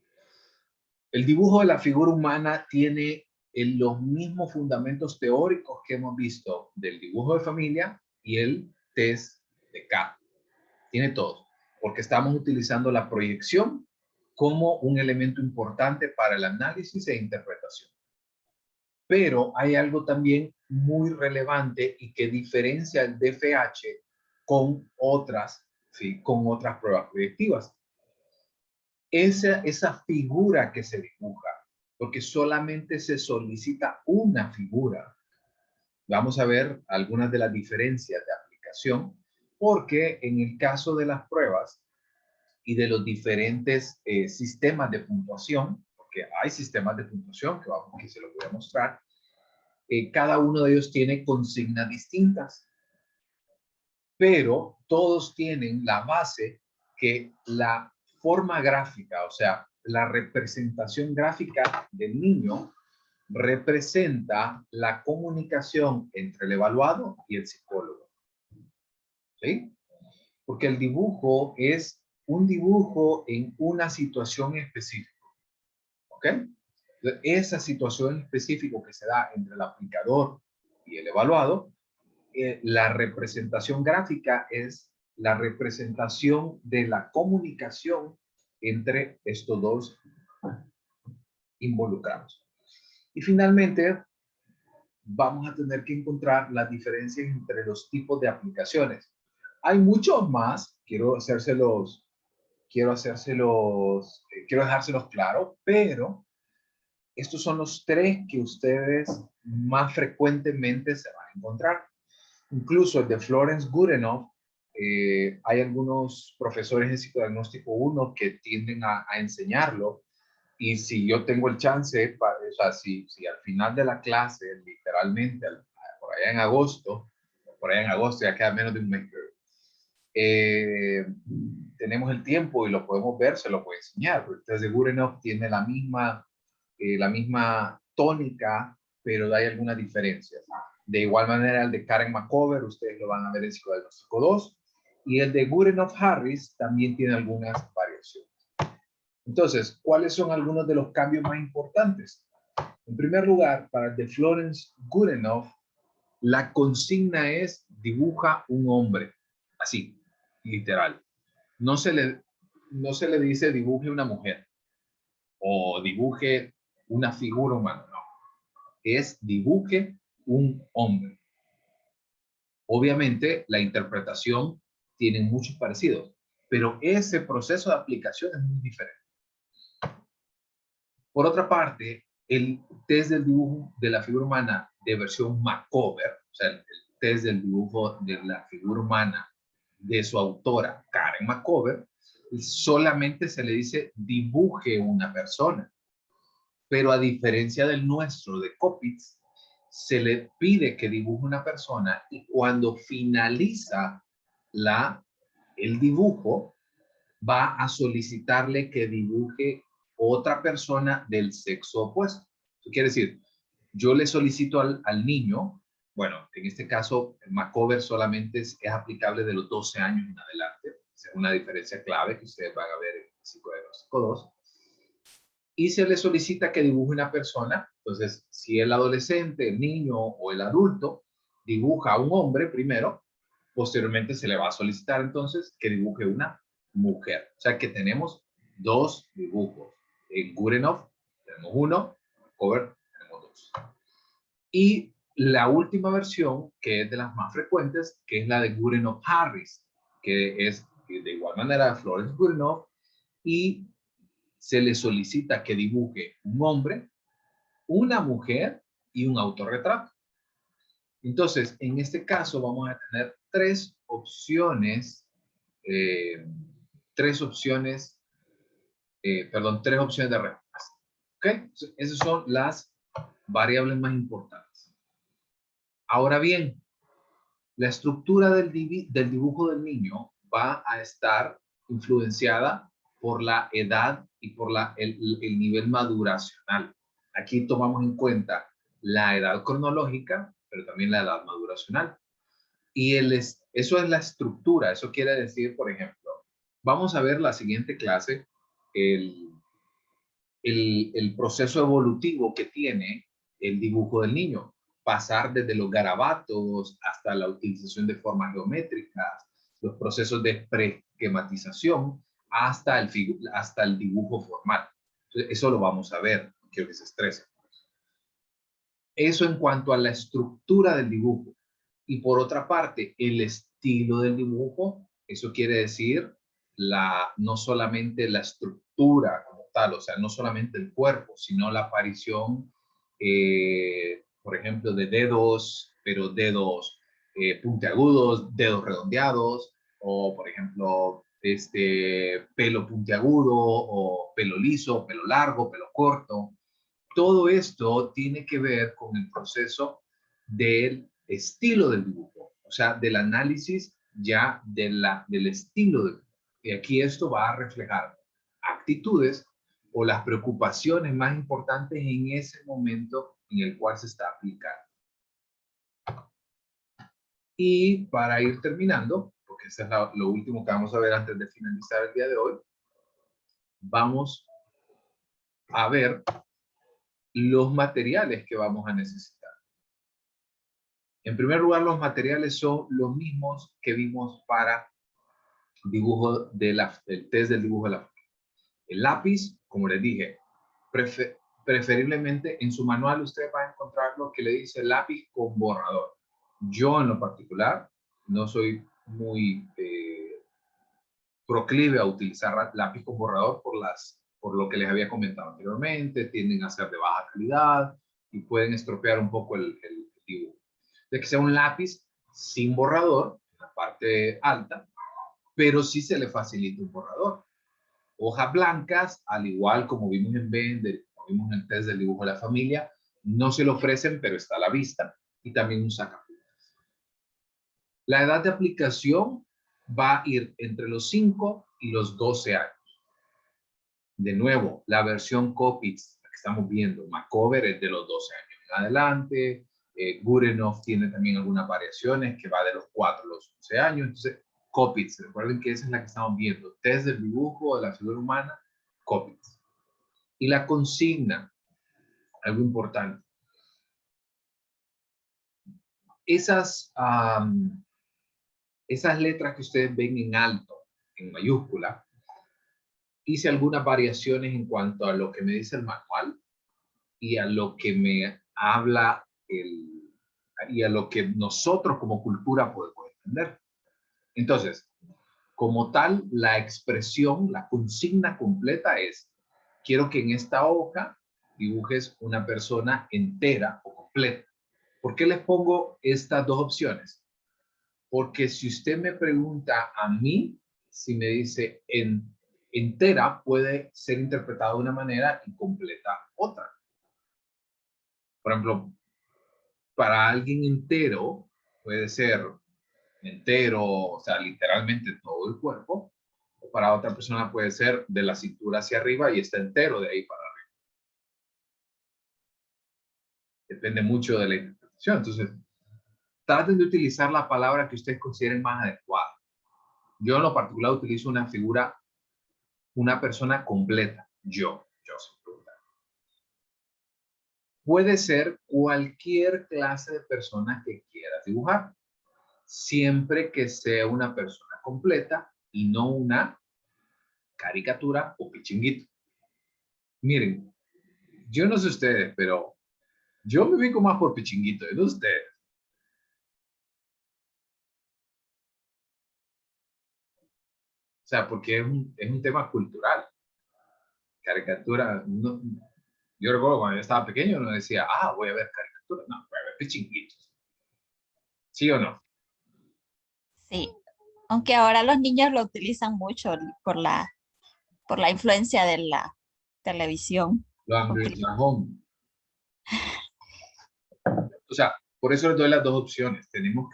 El dibujo de la figura humana tiene los mismos fundamentos teóricos que hemos visto del dibujo de familia y el test de K. Tiene todo, porque estamos utilizando la proyección como un elemento importante para el análisis e interpretación. Pero hay algo también muy relevante y que diferencia el DFH con otras, ¿sí? Con otras pruebas proyectivas. Esa figura que se dibuja, porque solamente se solicita una figura. Vamos a ver algunas de las diferencias de aplicación, porque en el caso de las pruebas y de los diferentes sistemas de puntuación, porque hay sistemas de puntuación que se los voy a mostrar, cada uno de ellos tiene consignas distintas, pero todos tienen la base que la forma gráfica, o sea, la representación gráfica del niño representa la comunicación entre el evaluado y el psicólogo. ¿Sí? Porque el dibujo es un dibujo en una situación específica. ¿Ok? Esa situación específica que se da entre el aplicador y el evaluado, la representación gráfica es la representación de la comunicación entre estos dos involucrados. Y finalmente, vamos a tener que encontrar las diferencias entre los tipos de aplicaciones. Hay muchos más, quiero dejárselos claro, pero estos son los tres que ustedes más frecuentemente se van a encontrar. Incluso el de Florence Goodenough, hay algunos profesores de psicodiagnóstico 1 que tienden a enseñarlo. Y si yo tengo el chance, o sea, si al final de la clase, literalmente, por allá en agosto, ya queda menos de un mes, tenemos el tiempo y lo podemos ver, se lo puedo enseñar. El test de Goodenough tiene la misma tónica, pero hay algunas diferencias. De igual manera, el de Karen McCover, ustedes lo van a ver en Psicodiagnóstico 2, y el de Goodenough-Harris también tiene algunas variaciones. Entonces, ¿cuáles son algunos de los cambios más importantes? En primer lugar, para el de Florence Goodenough, la consigna es dibuja un hombre, así, literal. No se le dice dibuje una mujer o dibuje una figura humana, no. Es dibuje un hombre. Obviamente, la interpretación tiene muchos parecidos, pero ese proceso de aplicación es muy diferente. Por otra parte, el test del dibujo de la figura humana de versión McCover, o sea, el test del dibujo de la figura humana de su autora, Karen McCover, solamente se le dice dibuje una persona. Pero a diferencia del nuestro de Coppitz, se le pide que dibuje una persona y cuando finaliza el dibujo, va a solicitarle que dibuje otra persona del sexo opuesto. Eso quiere decir, yo le solicito al niño, bueno, en este caso, el McCover solamente es aplicable de los 12 años en adelante. Es una diferencia clave que ustedes van a ver en Psicodiagnóstico 2. Y se le solicita que dibuje una persona. Entonces, si el adolescente, el niño o el adulto dibuja a un hombre primero, posteriormente se le va a solicitar entonces que dibuje una mujer. O sea que tenemos dos dibujos. En Goodenough tenemos uno, Cover tenemos dos. Y la última versión, que es de las más frecuentes, que es la de Goodenough-Harris, que es de igual manera Florence Goodenough, y se le solicita que dibuje un hombre, una mujer y un autorretrato. Entonces, en este caso vamos a tener tres opciones de respuesta. ¿Ok? Esas son las variables más importantes. Ahora bien, la estructura del dibujo del niño va a estar influenciada por la edad y por el nivel maduracional. Aquí tomamos en cuenta la edad cronológica, pero también la edad maduracional. Y eso es la estructura. Eso quiere decir, por ejemplo, vamos a ver la siguiente clase, el proceso evolutivo que tiene el dibujo del niño. Pasar desde los garabatos hasta la utilización de formas geométricas, los procesos de preesquematización, hasta el dibujo formal. Entonces, eso lo vamos a ver. Quiero que se estresen. Eso en cuanto a la estructura del dibujo. Y por otra parte, el estilo del dibujo, eso quiere decir no solamente la estructura como tal, o sea, no solamente el cuerpo, sino la aparición, por ejemplo, de dedos, pero dedos puntiagudos, dedos redondeados, o por ejemplo, pelo puntiagudo, o pelo liso, pelo largo, pelo corto. Todo esto tiene que ver con el proceso del estilo del dibujo, o sea, del análisis ya del estilo del dibujo. Y aquí esto va a reflejar actitudes o las preocupaciones más importantes en ese momento en el cual se está aplicando. Y para ir terminando, porque eso es lo último que vamos a ver antes de finalizar el día de hoy, vamos a ver los materiales que vamos a necesitar. En primer lugar, los materiales son los mismos que vimos para dibujo el test del dibujo de la foto. El lápiz, como les dije, preferiblemente en su manual usted va a encontrar lo que le dice lápiz con borrador. Yo en lo particular no soy muy proclive a utilizar lápiz con borrador por lo que les había comentado anteriormente, tienden a ser de baja calidad y pueden estropear un poco el dibujo. De que sea un lápiz sin borrador, en la parte alta, pero sí se le facilita un borrador. Hojas blancas, al igual como vimos en Bender, como vimos en el test del dibujo de la familia, no se le ofrecen, pero está a la vista, y también un sacapuntas. La edad de aplicación va a ir entre los 5 y los 12 años. De nuevo, la versión Copics, la que estamos viendo, Macover es de los 12 años en adelante, Goodenough tiene también algunas variaciones que va de los 4 a los 11 años, entonces Copics, recuerden que esa es la que estamos viendo, test del dibujo de la figura humana, Copics. Y la consigna, algo importante. Esas letras que ustedes ven en alto, en mayúscula, hice algunas variaciones en cuanto a lo que me dice el manual y a lo que me habla y a lo que nosotros como cultura podemos entender. Entonces, como tal, la expresión, la consigna completa es, quiero que en esta hoja dibujes una persona entera o completa. ¿Por qué les pongo estas dos opciones? Porque si usted me pregunta a mí, si me dice entera, puede ser interpretada de una manera y completa otra. Por ejemplo, para alguien entero, puede ser entero, o sea, literalmente todo el cuerpo. O para otra persona puede ser de la cintura hacia arriba y está entero de ahí para arriba. Depende mucho de la interpretación. Entonces, traten de utilizar la palabra que ustedes consideren más adecuada. Yo en lo particular utilizo una figura, una persona completa. Yo sin preguntar. Puede ser cualquier clase de persona que quieras dibujar, siempre que sea una persona completa y no una caricatura o pichinguito. Miren, yo no sé ustedes, pero yo me ubico más por pichinguito, no ustedes. O sea, porque es un tema cultural. Caricatura, no, yo recuerdo cuando yo estaba pequeño, uno decía, voy a ver caricaturas. No, voy a ver pichinguitos. ¿Sí o no? Sí, aunque ahora los niños lo utilizan mucho por la influencia de la televisión. Lo anglosajón. O sea, por eso les doy las dos opciones. Tenemos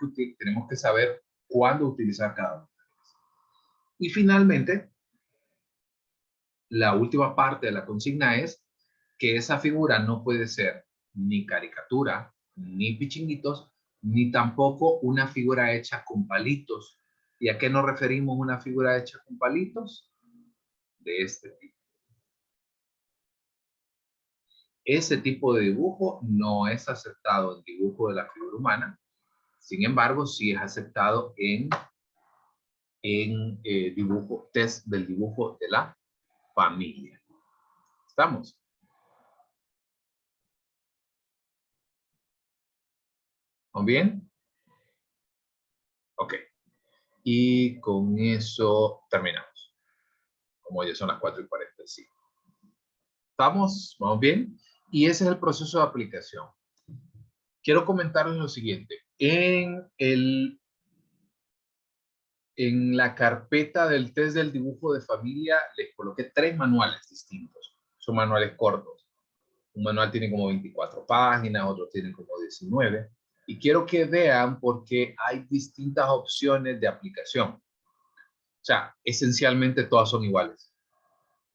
que saber cuándo utilizar cada una. Y finalmente, la última parte de la consigna es que esa figura no puede ser ni caricatura, ni pichinguitos, ni tampoco una figura hecha con palitos. ¿Y a qué nos referimos una figura hecha con palitos? De este tipo. Ese tipo de dibujo no es aceptado en dibujo de la figura humana. Sin embargo, sí es aceptado en test del dibujo de la familia. ¿Estamos? ¿Muy bien? Ok. Y con eso terminamos. Como ya son las 4:45. ¿Estamos? ¿Vamos bien? Y ese es el proceso de aplicación. Quiero comentarles lo siguiente. En la carpeta del test del dibujo de familia les coloqué 3 manuales distintos. Son manuales cortos. Un manual tiene como 24 páginas, otro tiene como 19. Y quiero que vean porque hay distintas opciones de aplicación. O sea, esencialmente todas son iguales.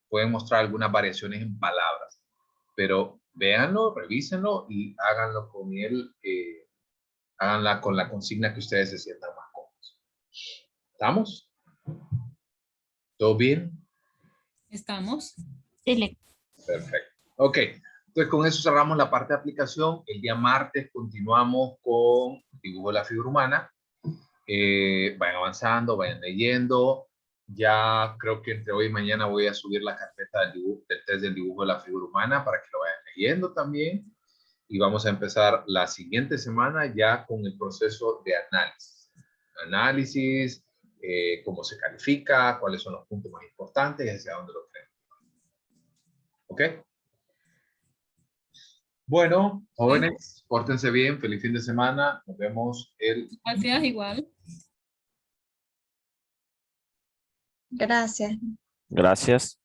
Pueden mostrar algunas variaciones en palabras, pero véanlo, revísenlo y háganlo con háganla con la consigna que ustedes se sientan más cómodos. ¿Estamos? ¿Todo bien? ¿Estamos? Sí, Perfecto. Ok. Entonces, con eso cerramos la parte de aplicación. El día martes continuamos con dibujo de la figura humana. Vayan avanzando, vayan leyendo. Ya creo que entre hoy y mañana voy a subir la carpeta del test del dibujo de la figura humana para que lo vayan leyendo también. Y vamos a empezar la siguiente semana ya con el proceso de análisis. Análisis, cómo se califica, cuáles son los puntos más importantes y hacia dónde lo queremos. ¿Ok? Bueno, jóvenes, pórtense bien, feliz fin de semana. Nos vemos el... Gracias, igual. Gracias. Gracias.